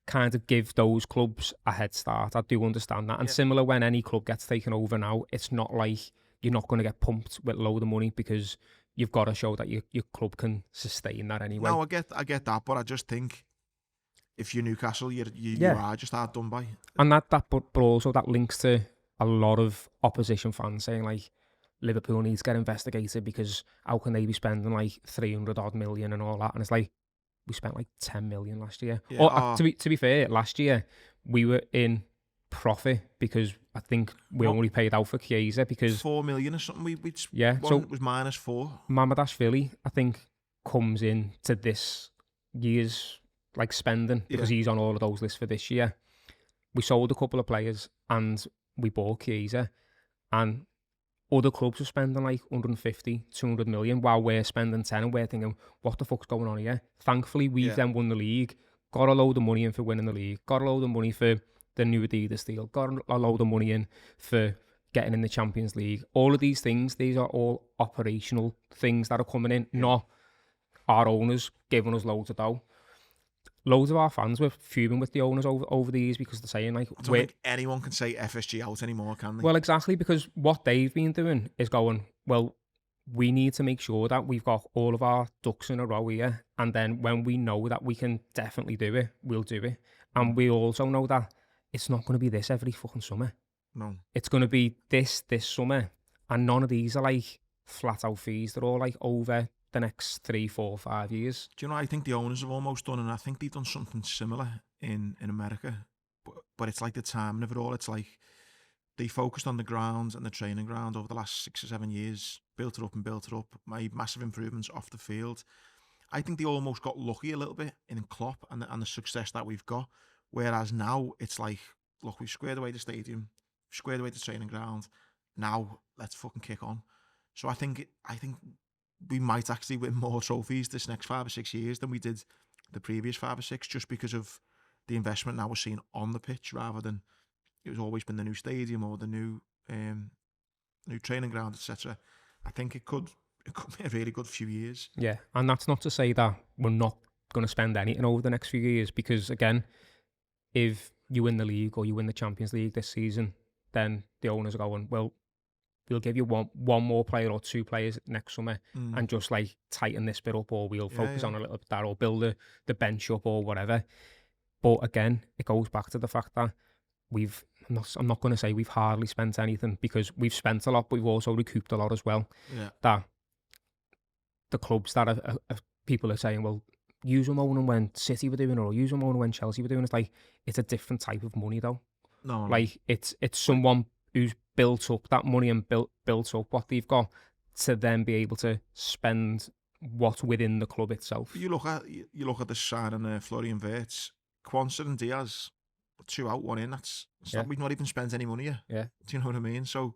kind of give those clubs a head start. I do understand that. And similar when any club gets taken over now, it's not like you're not going to get pumped with a load of money because you've got to show that your club can sustain that anyway. No, I get that, but I just think if you're Newcastle, you are just hard done by. And but also that links to a lot of opposition fans saying like, Liverpool needs to get investigated because how can they be spending like 300 odd million and all that? And it's like, we spent like 10 million last year. Yeah, to be fair, last year we were in profit because I think we only paid out for Chiesa because 4 million or something. So it was -4. Mamardashvili, I think, comes in to this year's like spending because he's on all of those lists for this year. We sold a couple of players and we bought Chiesa, and other clubs are spending like 150, 200 million while we're spending 10, and we're thinking, what the fuck's going on here? Thankfully, we've then won the league, got a load of money in for winning the league, got a load of money for the new Adidas deal, got a load of money in for getting in the Champions League. All of these things, these are all operational things that are coming in, not our owners giving us loads of dough. Loads of our fans were fuming with the owners over the years because they're saying like... I don't think anyone can say FSG out anymore, can they? Well, exactly, because what they've been doing is going, well, we need to make sure that we've got all of our ducks in a row here, and then when we know that we can definitely do it, we'll do it. And we also know that it's not going to be this every fucking summer. No. It's going to be this summer, and none of these are like flat out fees. They're all like over the next 3, 4, 5 years. Do you know, I think the owners have almost done, and I think they've done something similar in America, but it's like the timing of it all. It's like they focused on the ground and the training ground over the last 6 or 7 years, built it up, made massive improvements off the field. I think they almost got lucky a little bit in Klopp and the success that we've got, whereas now it's like, look, we've squared away the stadium, we've squared away the training ground, now let's fucking kick on. So I think we might actually win more trophies this next 5 or 6 years than we did the previous 5 or 6, just because of the investment now we're seeing on the pitch, rather than it was always been the new stadium or the new training ground, etc. I think it could be a really good few years. Yeah, and that's not to say that we're not going to spend anything over the next few years, because again, if you win the league or you win the Champions League this season, then the owners are going, well, we'll give you one more player or 2 players next summer and just like tighten this bit up, or we'll focus on a little bit that, or build the bench up or whatever. But again, it goes back to the fact that I'm not going to say we've hardly spent anything, because we've spent a lot, but we've also recouped a lot as well. Yeah. That the clubs that are people are saying, well, use them owning when City were doing it, or use them owning when Chelsea were doing it. It's like, it's a different type of money though. No. Like it's someone who's built up that money and built up what they've got to then be able to spend what's within the club itself. You look at the signing Florian Wirtz, Quansah and Diaz, 2 out, 1 in. We've not even spent any money yet. Yeah. Do you know what I mean? So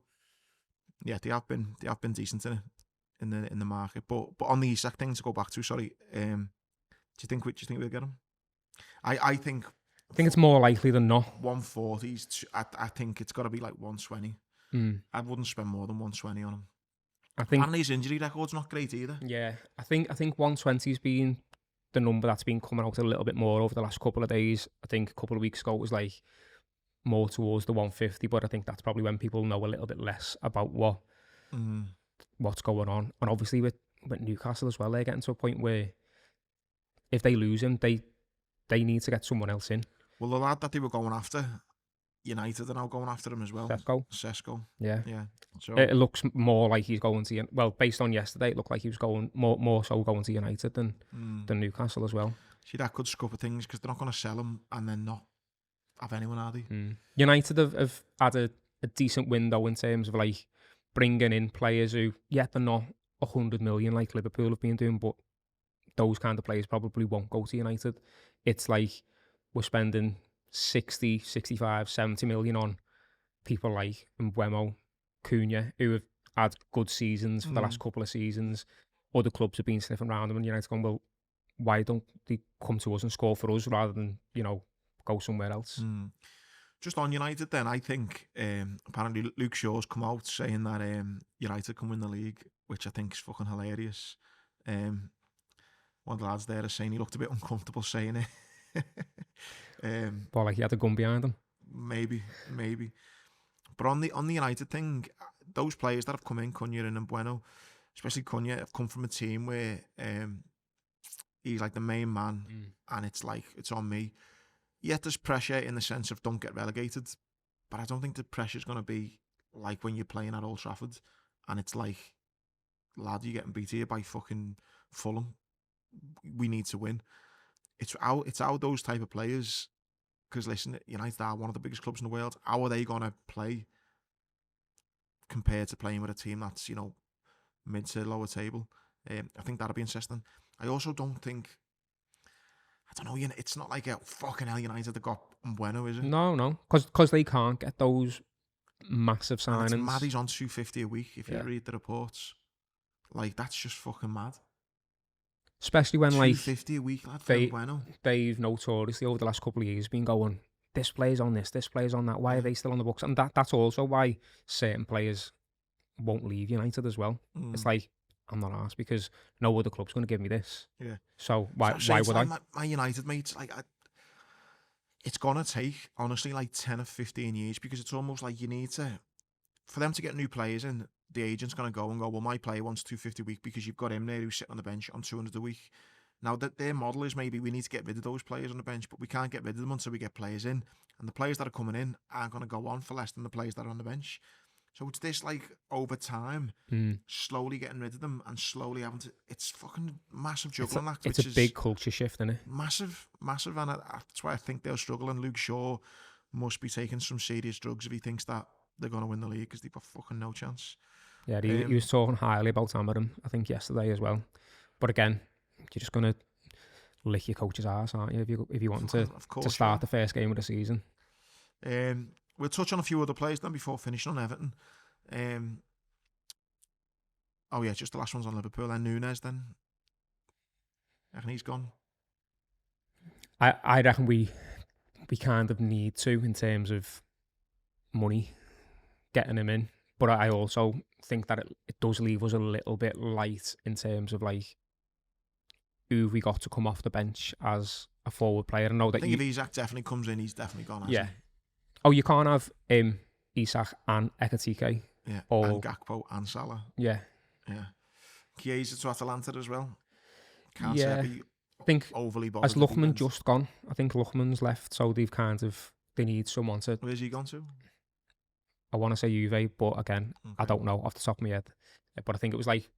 yeah, they have been decent in in the market. But on the Isak thing, to go back to, sorry, do you think we'll get him? I think it's more likely than not. 140s. I think it's got to be like 120. I wouldn't spend more than 120 on him. I think, and his injury record's not great either. Yeah, I think 120's been the number that's been coming out a little bit more over the last couple of days. I think a couple of weeks ago it was like more towards the 150, but I think that's probably when people know a little bit less about what's going on. And obviously with Newcastle as well, they're getting to a point where if they lose him, they need to get someone else in. Well, the lad that they were going after, United are now going after him as well. Sesko. Yeah. So it looks more like he's going to, well, based on yesterday, it looked like he was going more so going to United than Newcastle as well. See, that could scupper things because they're not going to sell him and then not have anyone, are they? United have had a decent window in terms of like bringing in players who, they're not 100 million like Liverpool have been doing, but those kind of players probably won't go to United. It's like we're spending 60, 65, 70 million on people like Mbeumo, Cunha, who have had good seasons for the last couple of seasons. Other clubs have been sniffing around them, and United going, well, why don't they come to us and score for us rather than, go somewhere else? Just on United then, I think apparently Luke Shaw's come out saying that United can win the league, which I think is fucking hilarious. One of the lads there is saying he looked a bit uncomfortable saying it. But like he had a gun behind him. Maybe. But on the United thing, those players that have come in, Cunha and Mbeumo, especially Cunha, have come from a team where he's like the main man, and it's like, it's on me. Yet there's pressure in the sense of don't get relegated, but I don't think the pressure's going to be like when you're playing at Old Trafford, and it's like, lad, you're getting beat here by fucking Fulham. We need to win. It's how those type of players, because listen, United are one of the biggest clubs in the world. How are they going to play compared to playing with a team that's, mid to lower table? I think that'll be interesting. I also don't think, I don't know, it's not like a fucking hell United that got Mbeumo, is it? No, because they can't get those massive signings. And it's mad he's on 250 a week if you read the reports. Like, that's just fucking mad. Especially when, like, 250 a week, lad, for Mbeumo. They've notoriously over the last couple of years been going, this player's on this player's on that. Why are they still on the books? And that's also why certain players won't leave United as well. It's like, I'm not asked because no other club's going to give me this. Yeah. So why would I? My United mates, like, it's going to take, honestly, like 10 or 15 years, because it's almost like you need to, for them to get new players in, the agent's going to go, well, my player wants 250 a week because you've got him there who's sitting on the bench on 200 a week. Now, that their model is maybe we need to get rid of those players on the bench, but we can't get rid of them until we get players in. And the players that are coming in aren't going to go on for less than the players that are on the bench. So it's this, like, over time, slowly getting rid of them and slowly having to, it's fucking massive juggling act. It's a big culture shift, isn't it? Massive. And that's why I think they'll struggle. And Luke Shaw must be taking some serious drugs if he thinks that they're going to win the league, because they've got fucking no chance. Yeah, he was talking highly about Memoriam, I think, yesterday as well. But again, you're just going to lick your coach's ass, aren't you, if you want to start the first game of the season. We'll touch on a few other players then before finishing on Everton. Just the last one's on Liverpool. And Núñez then. I reckon he's gone. I reckon we kind of need to, in terms of money, getting him in. But I also think that it does leave us a little bit light in terms of, like, who we got to come off the bench as a forward player. I think if Isak definitely comes in, he's definitely gone. Yeah. Oh, you can't have Isak and Ekitike. Yeah. And Gakpo and Sala. Yeah. Yeah. Chiesa to Atalanta as well. Can't say I think overly bothered. Has Lookman just gone? I think Lookman's left, so they need someone to. Where's he gone to? I want to say Juve, but again, okay. I don't know off the top of my head. But I think it was like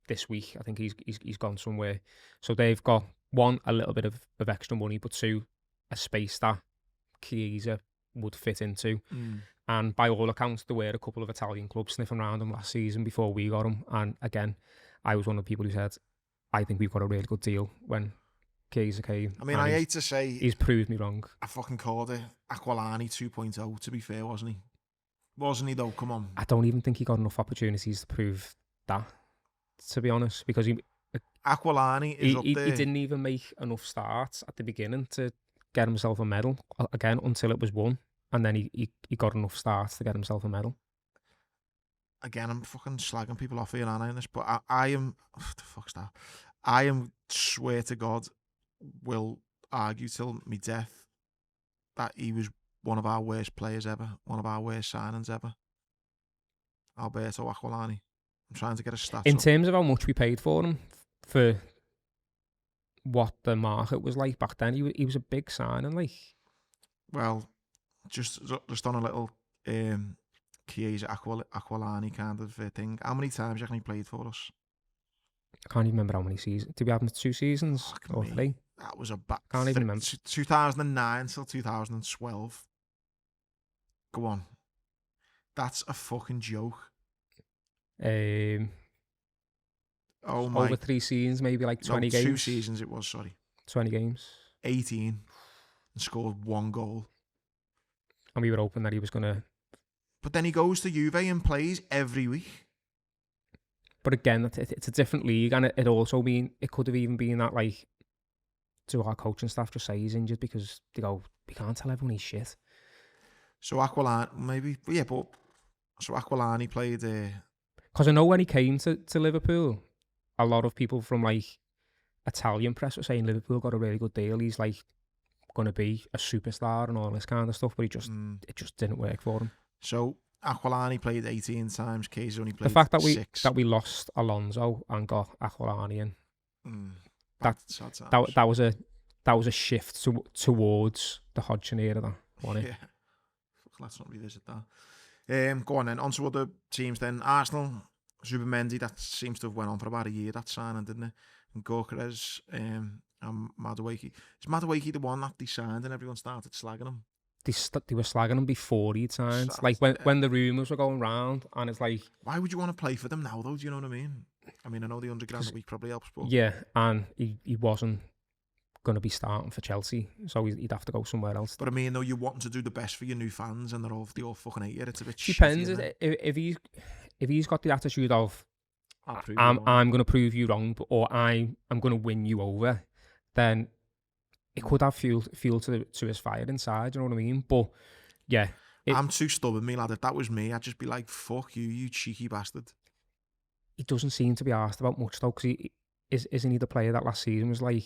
this week. I think he's gone somewhere. So they've got, one, a little bit of extra money, but two, a space that Chiesa would fit into. And by all accounts, there were a couple of Italian clubs sniffing around him last season before we got him. And again, I was one of the people who said, I think we've got a really good deal when Chiesa came. I mean, I hate to say, he's proved me wrong. I fucking called it Aquilani 2.0, to be fair, wasn't he? Wasn't he though? Come on. I don't even think he got enough opportunities to prove that. to be honest, because Aquilani is up there. He didn't even make enough starts at the beginning to get himself a medal again until it was won, and then he got enough starts to get himself a medal. Again, I'm fucking slagging people off here, aren't I, in this? But I am... What the fuck's that? I am, swear to God, will argue till my death that he was one of our worst players ever, one of our worst signings ever. Alberto Aquilani. I'm trying to get a stats In up. terms of how much we paid for him, for what the market was like back then, he was a big signing, like. Well, just on a little Chiesa Aquilani kind of thing. How many times do you reckon he played for us? I can't even remember how many seasons. Did we have him 2 seasons or 3? That was a bad... Can't even remember. 2009 till 2012. Go on. That's a fucking joke. Oh my. Over 3 seasons, maybe like 20 games. 2 seasons it was, sorry. 20 games. 18. And scored 1 goal. And we were hoping that he was going to... But then he goes to Juve and plays every week. But again, it's a different league, and it could have even been that, like, to our coaching staff just say he's injured because they go, we can't tell everyone he's shit. So Aquilani, maybe, yeah, but so Aquilani played. Because I know when he came to Liverpool, a lot of people from like Italian press were saying Liverpool got a really good deal. He's like going to be a superstar and all this kind of stuff, but it just didn't work for him. So Aquilani played 18 times. Chiesa only played 6. The fact that we lost Alonso and got Aquilani in, that was a shift towards the Hodgson era, wasn't it? Yeah. Let's not revisit that. Go on then. On to other teams then. Arsenal, Zubimendi, that seems to have went on for about a year, that signing, didn't it? And Gyökeres and Madueke. Is Madueke the one that they signed and everyone started slagging him? They were slagging him before he'd signed. Like when the rumours were going round, and it's like... Why would you want to play for them now though, do you know what I mean? I mean, I know the £100 a week probably helps, but... Yeah, and he wasn't going to be starting for Chelsea, so he'd have to go somewhere else. But I mean, though, you're wanting to do the best for your new fans, and they all fucking hate you. It's a bit depends. Shitty, if he's got the attitude of I'm going to prove you wrong, or I'm going to win you over, then it could have fuel to his fire inside. You know what I mean? But yeah, I'm too stubborn, me lad. If that was me, I'd just be like, "Fuck you, you cheeky bastard." He doesn't seem to be asked about much though, because isn't he the player that last season was like?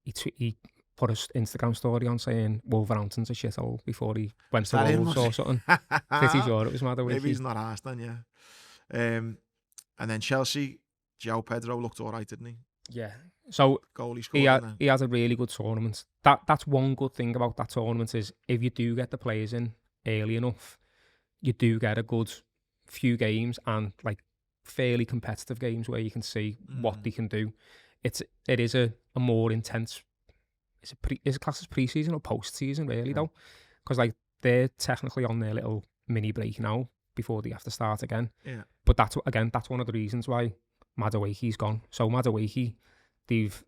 He put his Instagram story on saying Wolverhampton's a shithole before he went to Wolves or something. Pretty sure it was Madueke. Maybe he's not asked then, yeah. And then Chelsea, João Pedro looked all right, didn't he? Yeah. So goal he scored. He has a really good tournament. That's one good thing about that tournament is if you do get the players in early enough, you do get a good few games and like fairly competitive games where you can see what they can do. It is a more intense. Is it classed as pre-season or post-season really though? Because like they're technically on their little mini break now before they have to start again. Yeah. But that's one of the reasons why Madueke's gone. So Madueke, they've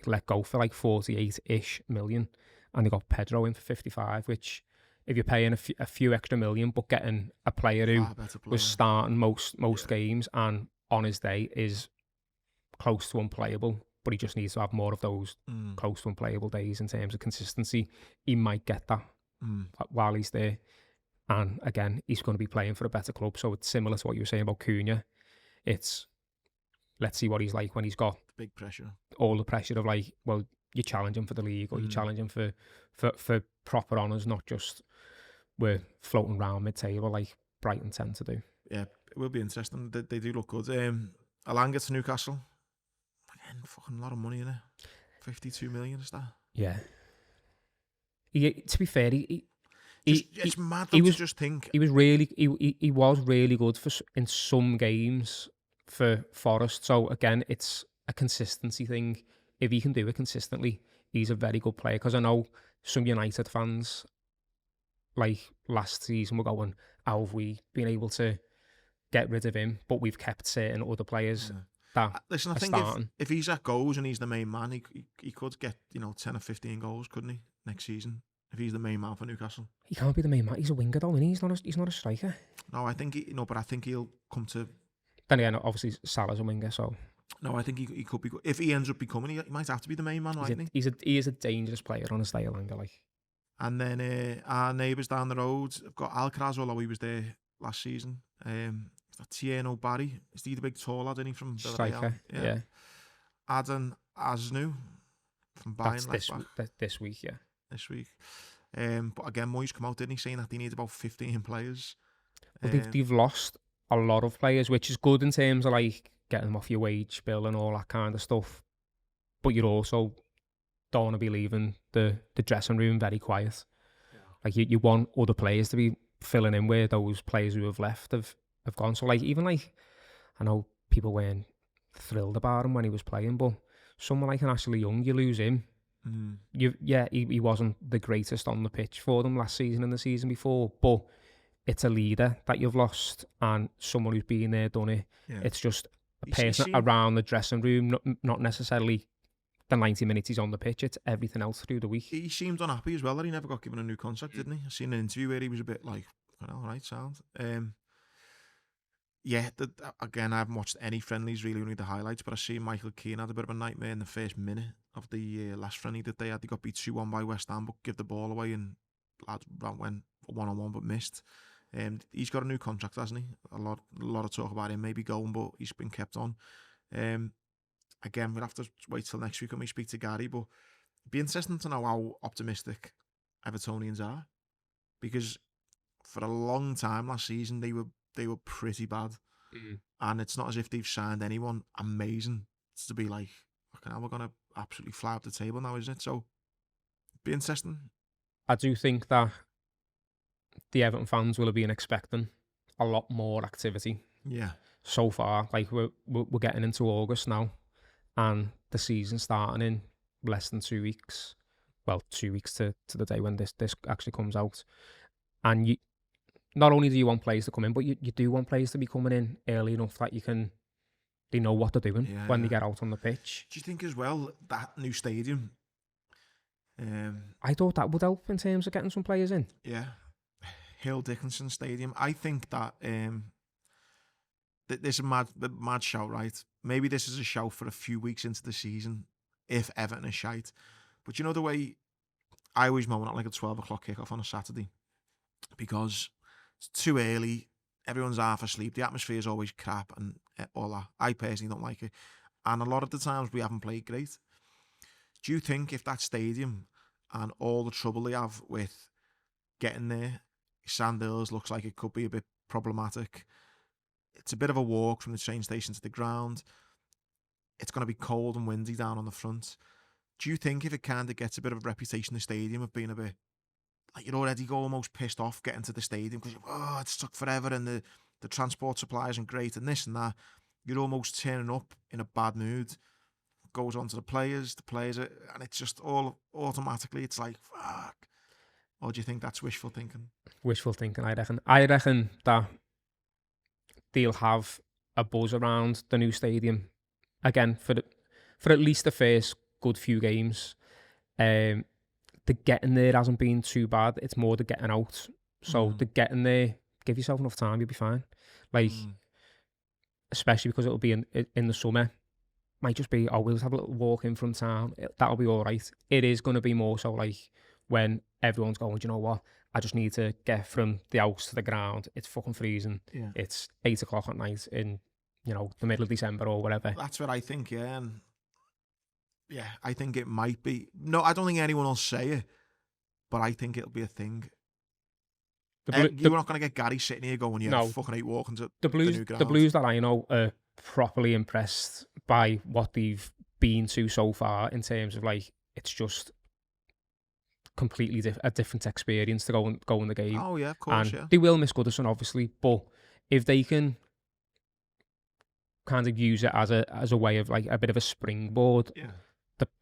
let go for like 48-ish million, and they got Pedro in for 55. Which, if you're paying a few extra million, but getting a player who was starting most games and on his day is close to unplayable, but he just needs to have more of those close to unplayable days in terms of consistency. He might get that while he's there. And again, he's going to be playing for a better club. So it's similar to what you were saying about Cunha. It's, let's see what he's like when he's got big pressure. All the pressure of like, well, you challenge him for the league or you challenge him for proper honours, not just we're floating around mid-table like Brighton tend to do. Yeah, it will be interesting. They do look good. Alanga to Newcastle. Again, fucking lot of money in it. 52 million is that? Yeah. To be fair, it's mad to just think he was really good in some games for Forest. So again, it's a consistency thing. If he can do it consistently, he's a very good player. Because I know some United fans, like last season, were going, "How have we been able to get rid of him?" But we've kept certain other players. Listen, I think if Isak goes and he's the main man, he could get 10 or 15 goals, couldn't he, next season? If he's the main man for Newcastle, he can't be the main man. He's a winger, though, isn't he? He's not a striker. No, I think but I think he'll come to Then again, obviously Salah's a winger, so... No, I think he could be... If he ends up becoming, he might have to be the main man, mightn't he? He is a dangerous player on a style angle, like. And then our neighbours down the road have got Alcaraz, although he was there last season. Tierno Barry. Is he the big tall lad, isn't he, from Striker, yeah. Adan Asnu from Bayern. That's this week, yeah. This week. But again, Moyes come out, didn't he, saying that they need about 15 players. Well, they've lost a lot of players, which is good in terms of like getting them off your wage bill and all that kind of stuff. But you're also don't want to be leaving the dressing room very quiet. Yeah. Like you want other players to be filling in where those players who have left have gone. So like even like I know people weren't thrilled about him when he was playing, but someone like an Ashley Young, you lose him. He wasn't the greatest on the pitch for them last season and the season before, but it's a leader that you've lost and someone who's been there, done it. Yeah. It's just a person around the dressing room, not necessarily the 90 minutes he's on the pitch, it's everything else through the week. He seemed unhappy as well that he never got given a new contract, didn't he? I seen an interview where he was a bit like, all right, sound. Again, I haven't watched any friendlies really, only the highlights, but I see Michael Keane had a bit of a nightmare in the first minute of the last friendly that they had. They got beat 2-1 by West Ham, but give the ball away and lads went 1-on-1 but missed. He's got a new contract, hasn't he? A lot of talk about him maybe going, but he's been kept on. Again, we'll have to wait till next week when we speak to Gary, but it'd be interesting to know how optimistic Evertonians are, because for a long time last season they were pretty bad, and it's not as if they've signed anyone amazing to be like, okay, now we're gonna absolutely fly up the table now, isn't it? So it'd be interesting. I do think that the Everton fans will have been expecting a lot more activity. Yeah. So far, like we're getting into August now, and the season starting in less than 2 weeks. Well, 2 weeks to the day when this actually comes out. And you not only do you want players to come in, but you do want players to be coming in early enough that they know what they're doing when they get out on the pitch. Do you think as well that new stadium? I thought that would help in terms of getting some players in. Yeah. Hill Dickinson Stadium. I think that this is a mad shout, right? Maybe this is a shout for a few weeks into the season if Everton is shite. But you know the way I always moan at like a 12 o'clock kickoff on a Saturday because it's too early, everyone's half asleep, the atmosphere is always crap and all that. I personally don't like it. And a lot of the times we haven't played great. Do you think if that stadium and all the trouble they have with getting there, Sandhills looks like it could be a bit problematic. It's a bit of a walk from the train station to the ground. It's going to be cold and windy down on the front. Do you think if it kind of gets a bit of a reputation, the stadium of being a bit, like you're already almost pissed off getting to the stadium because it's took forever and the transport supply isn't great and this and that, you're almost turning up in a bad mood. It goes on to the players are, and it's just all automatically, it's like, fuck. Or do you think that's wishful thinking? Wishful thinking, I reckon. I reckon that they'll have a buzz around the new stadium again for at least the first good few games. The getting there hasn't been too bad. It's more the getting out. So the getting there, give yourself enough time, you'll be fine. Like, especially because it'll be in the summer. Might just be, we'll just have a little walk in from town. That'll be all right. It is going to be more so like when everyone's going, do you know what? I just need to get from the house to the ground. It's fucking freezing. Yeah. It's 8 o'clock at night in, the middle of December or whatever. That's what I think, yeah. And yeah, I think it might be. No, I don't think anyone will say it, but I think it'll be a thing. You're not going to get Gary sitting here going, fucking hate walking to the new ground. The Blues that I know are properly impressed by what they've been to so far in terms of like, it's just completely a different experience to go in the game. Oh yeah, of course, and they will miss Goodison obviously, but if they can kind of use it as a way of like a bit of a springboard,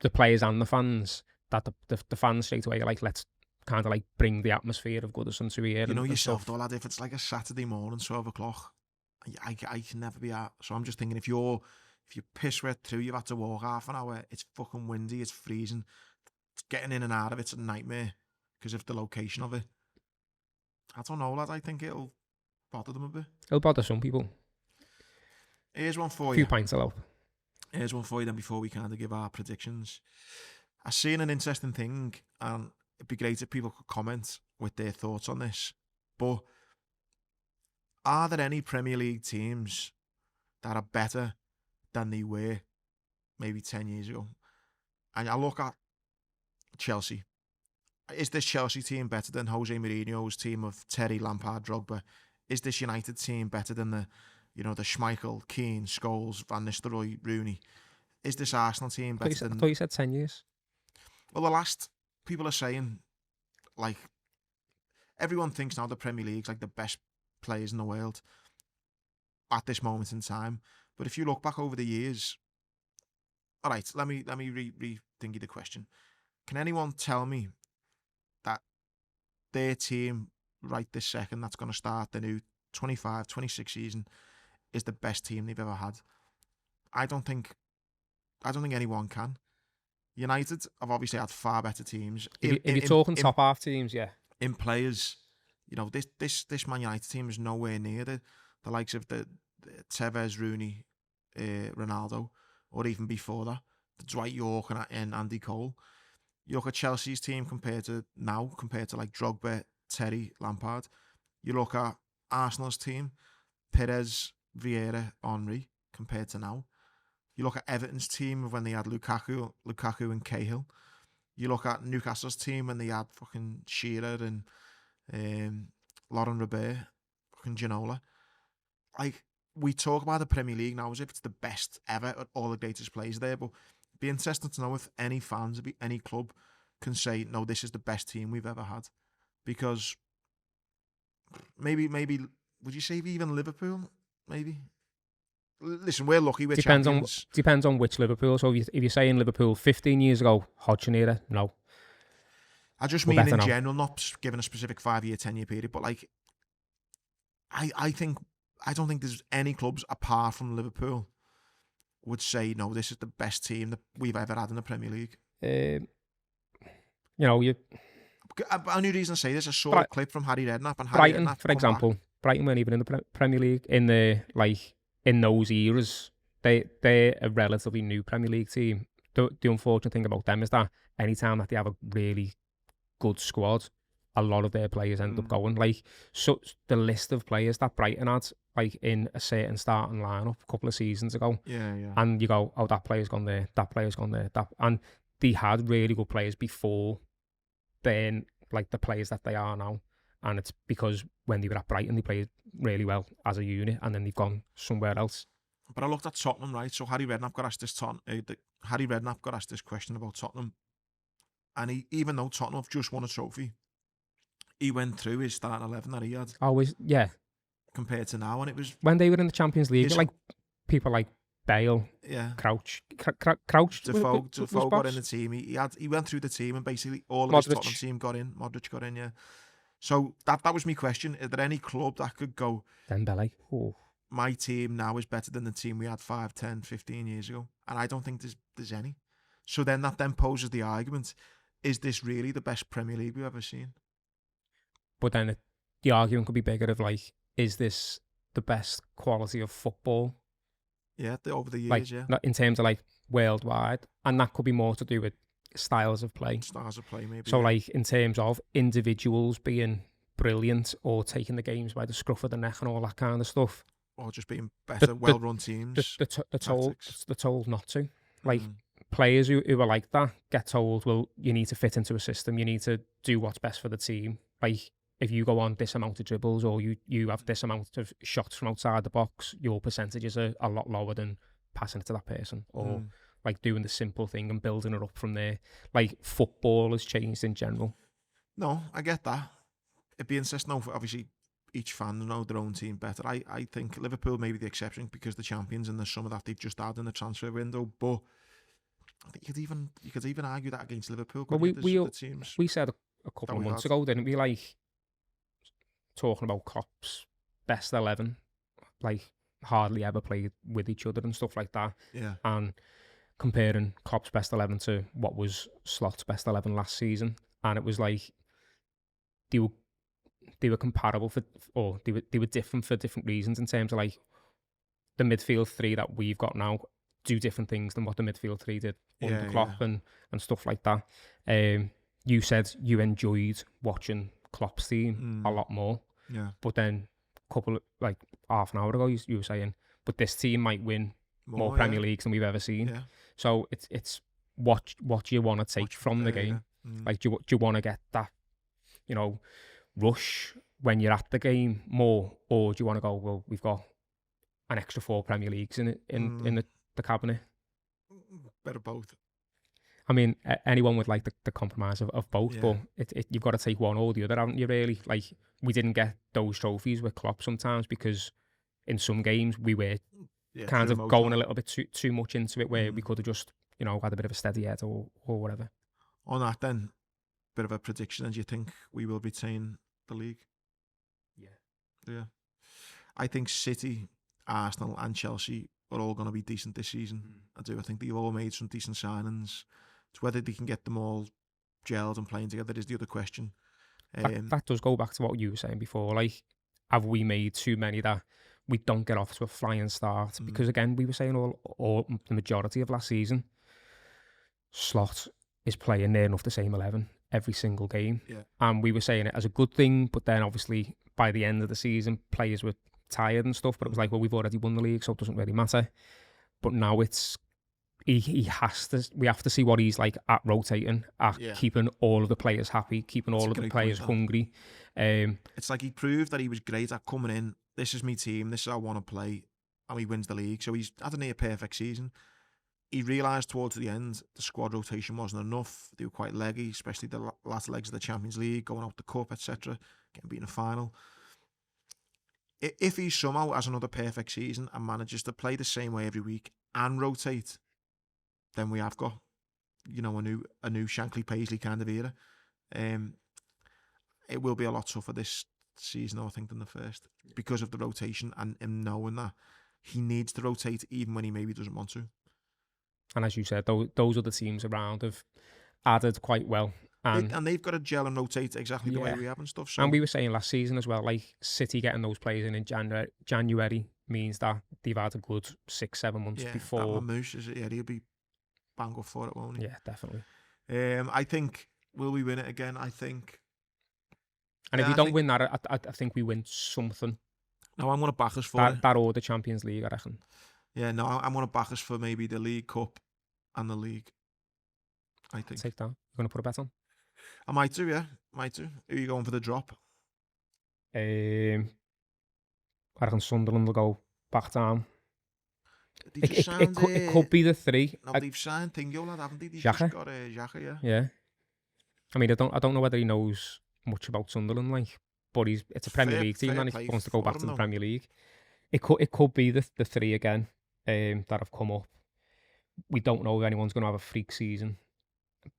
the players and the fans, that the fans straight away are like, let's kind of like bring the atmosphere of Goodison to here. You know yourself though, lad, if it's like a Saturday morning, 12 o'clock, I can never be out. So I'm just thinking if you're piss wet through, you've had to walk half an hour, it's fucking windy, it's freezing. Getting in and out of it's a nightmare because of the location of it. I don't know, lad. I think it'll bother them a bit. It'll bother some people. Here's one for A you. few pints allowed. Here's one for you then before we kind of give our predictions. I've seen an interesting thing, and it'd be great if people could comment with their thoughts on this. But are there any Premier League teams that are better than they were maybe 10 years ago? And I look at Chelsea. Is this Chelsea team better than Jose Mourinho's team of Terry, Lampard, Drogba? Is this United team better than the Schmeichel, Keane, Scholes, Van Nistelrooy, Rooney? Is this Arsenal team better than... I thought you said 10 years. Well, the last people are saying, like, everyone thinks now the Premier League's like the best players in the world at this moment in time. But if you look back over the years, all right, let me rethink you the question. Can anyone tell me that their team right this second that's going to start the new 25-26 season is the best team they've ever had? I don't think anyone can. United have obviously had far better teams. If you're talking top half teams, yeah. In players, this Man United team is nowhere near the likes of the Tevez, Rooney, Ronaldo, or even before that, the Dwight York and Andy Cole. You look at Chelsea's team compared to like Drogba, Terry, Lampard. You look at Arsenal's team, Perez, Vieira, Henry, compared to now. You look at Everton's team when they had Lukaku and Cahill. You look at Newcastle's team when they had fucking Shearer and Lauren Robert, fucking Ginola. Like, we talk about the Premier League now as if it's the best ever, all the greatest players there, but it'd be interesting to know if any fans, any club can say, no, this is the best team we've ever had. Because maybe, would you say even Liverpool? Maybe. Listen, we're lucky. We're champions. Depends on which Liverpool. So if you're saying Liverpool 15 years ago, Hodgson era, no. I just mean in general, not given a specific 5-year, 10-year period, but like, I don't think there's any clubs apart from Liverpool would say, no, this is the best team that we've ever had in the Premier League. Only reason I say this, I saw a clip from Harry Redknapp and Brighton, for example. Brighton weren't even in the Premier League in those eras. They're a relatively new Premier League team. The unfortunate thing about them is that anytime that they have a really good squad, a lot of their players end up going. Like, so the list of players that Brighton had, like, in a certain starting lineup a couple of seasons ago. Yeah. And you go, oh, that player's gone there, that player's gone there. And they had really good players before then, like the players that they are now. And it's because when they were at Brighton, they played really well as a unit, and then they've gone somewhere else. But I looked at Tottenham, right? So Harry Redknapp got asked this question about Tottenham, and even though Tottenham have just won a trophy, he went through his starting 11 that he had. Always, yeah. Compared to now, and it was when they were in the Champions League, like people like Bale, Crouch, Defoe got in the team. He went through the team, and basically all of his Tottenham team got in. Modric got in, yeah. So that was my question. Is there any club that could go, Dembele, my team now is better than the team we had 5, 10, 15 years ago? And I don't think there's any. So then that poses the argument, is this really the best Premier League we've ever seen? But then the argument could be bigger of like, is this the best quality of football? Yeah, over the years, like, yeah. In terms of like worldwide. And that could be more to do with styles of play. Maybe. So like in terms of individuals being brilliant or taking the games by the scruff of the neck and all that kind of stuff. Or just being better, well-run teams. They're told not to. Like players who are like that get told, well, you need to fit into a system. You need to do what's best for the team. Like if you go on this amount of dribbles or you have this amount of shots from outside the box, your percentages are a lot lower than passing it to that person. Or like doing the simple thing and building it up from there. Like football has changed in general. No, I get that. It'd be interesting. Obviously, each fan know their own team better. I think Liverpool may be the exception because the champions and the summer that they've just had in the transfer window. But I think you could even argue that against Liverpool. Well, we said a couple of months ago, didn't we? Like talking about Klopp's best 11, like hardly ever played with each other and stuff like that. Yeah. And comparing Klopp's best 11 to what was Slot's best 11 last season, and it was like they were comparable they were different for different reasons in terms of like the midfield three that we've got now do different things than what the midfield three did under Klopp and stuff like that. You said you enjoyed watching Klopp's team a lot more. Yeah. But then half an hour ago, you were saying, but this team might win more Premier Leagues than we've ever seen. Yeah. So it's what you want to take from the game. Yeah. Like, do you want to get that, rush when you're at the game more, or do you want to go, well, we've got an extra 4 Premier Leagues in the cabinet? Better both. I mean, anyone would like the compromise of both, but you've got to take one or the other, haven't you, really? Like, we didn't get those trophies with Klopp sometimes because in some games we were kind of going a little bit too much into it, where we could have just, had a bit of a steady head or whatever. On that then, bit of a prediction, and do you think we will retain the league? Yeah. I think City, Arsenal and Chelsea are all going to be decent this season. I do. I think they've all made some decent signings. It's whether they can get them all gelled and playing together is the other question. That does go back to what you were saying before. Like, have we made too many that we don't get off to a flying start? Because again, we were saying all the majority of last season, Slot is playing near enough the same 11 every single game. Yeah. And we were saying it as a good thing, but then obviously by the end of the season, players were tired and stuff, but it was like, well, we've already won the league, so it doesn't really matter. But now it's we have to see what he's like at rotating, at keeping all of the players happy, keeping all of the players hungry. It's like he proved that he was great at coming in. This is my team, this is how I want to play, and he wins the league. So he's had a near perfect season. He realised towards the end the squad rotation wasn't enough. They were quite leggy, especially the last legs of the Champions League, going out the cup, etc., getting beaten in the final. If he somehow has another perfect season and manages to play the same way every week and rotate, then we have got, a new Shankly Paisley kind of era. It will be a lot tougher this season, I think, than the first, because of the rotation and him knowing that he needs to rotate even when he maybe doesn't want to. And as you said, those other teams around have added quite well. And they've got to gel and rotate exactly the way we have and stuff. So. And we were saying last season as well, like City getting those players in January means that they've had a good 6-7 months before. Moose, he'll be bang up for it, won't he? Yeah, definitely. I think, will we win it again? I think. And if we don't win that, I think we win something. No, I'm going to back us for it. That or the Champions League, I reckon. Yeah, no, I'm going to back us for maybe the League Cup and the League. I think. Take that. You're going to put a bet on? I might do, yeah. Might do. Who are you going for the drop? I reckon Sunderland will go back down. It could be the 3. No, they've signed Thingo, lad, haven't they? They've Xhaka. Just got Xhaka, yeah. Yeah. I mean, I don't know whether he knows much about Sunderland, like, but it's a Premier League team, and he wants to go back to the Premier League. It could be the 3 again that have come up. We don't know if anyone's going to have a freak season,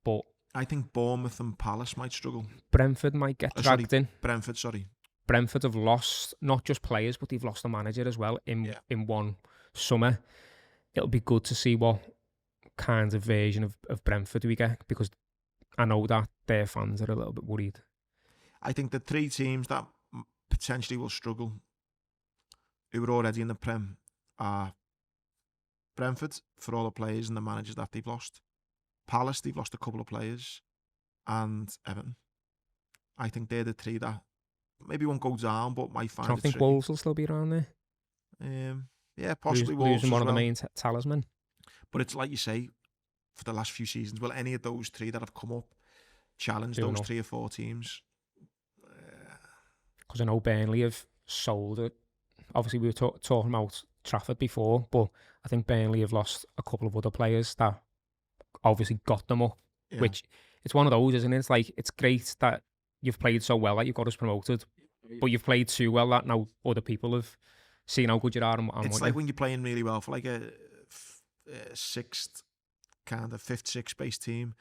but I think Bournemouth and Palace might struggle. Brentford might get dragged in. Brentford have lost not just players, but they've lost a manager as well in one summer. It'll be good to see what kind of version of Brentford we get, because I know that their fans are a little bit worried. I think the 3 teams that potentially will struggle, who are already in the Prem, are Brentford, for all the players and the managers that they've lost. Palace, they've lost a couple of players, and Everton. I think they're the 3 that maybe won't go down, but might find it tricky. I think Wolves will still be around there. Yeah, possibly Wolves losing one of the main talisman. But it's like you say, for the last few seasons, will any of those 3 that have come up challenge those 3 or 4 teams? Because I know Burnley have sold it. Obviously, we were talking about Trafford before, but I think Burnley have lost a couple of other players that obviously got them up, which it's one of those, isn't it? It's like, it's great that you've played so well that you've got us promoted, but you've played too well that now other people have seen how good you are. And it's like when you're playing really well for like a 6th, kind of 5th, 6th base team,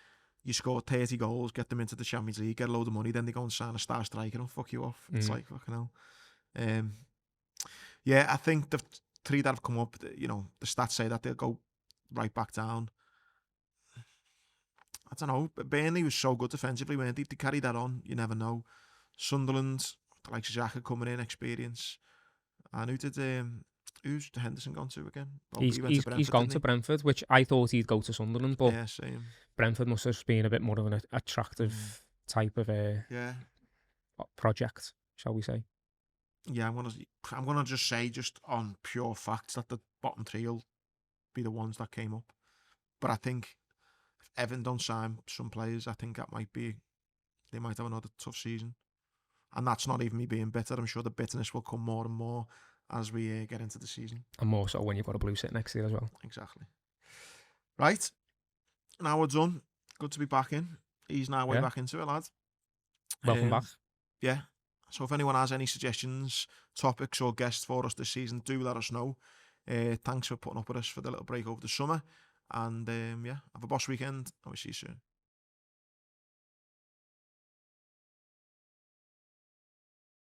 you score 30 goals, get them into the Champions League, get a load of money, then they go and sign a star striker and fuck you off. It's like, fucking hell. Yeah, I think the 3 that have come up, the stats say that they'll go right back down. I don't know. Burnley was so good defensively, weren't they? They carry that on. You never know. Sunderland, like Xhaka coming in, experience. And who Who's Henderson gone to again? Oh, He's gone to Brentford, which I thought he'd go to Sunderland, but yeah, same. Brentford must have been a bit more of an attractive type of project, shall we say? Yeah, I'm gonna just say, just on pure facts, that the bottom three will be the ones that came up. But I think if Everton don't sign some players, I think they might have another tough season. And that's not even me being bitter. I'm sure the bitterness will come more and more as we get into the season. And more so when you've got a blue sit next year as well. Exactly. Right. Now we're done. Good to be back in. He's now way back into it, lad. Welcome back. Yeah. So if anyone has any suggestions, topics or guests for us this season, do let us know. Thanks for putting up with us for the little break over the summer. And have a boss weekend. And we'll see you soon.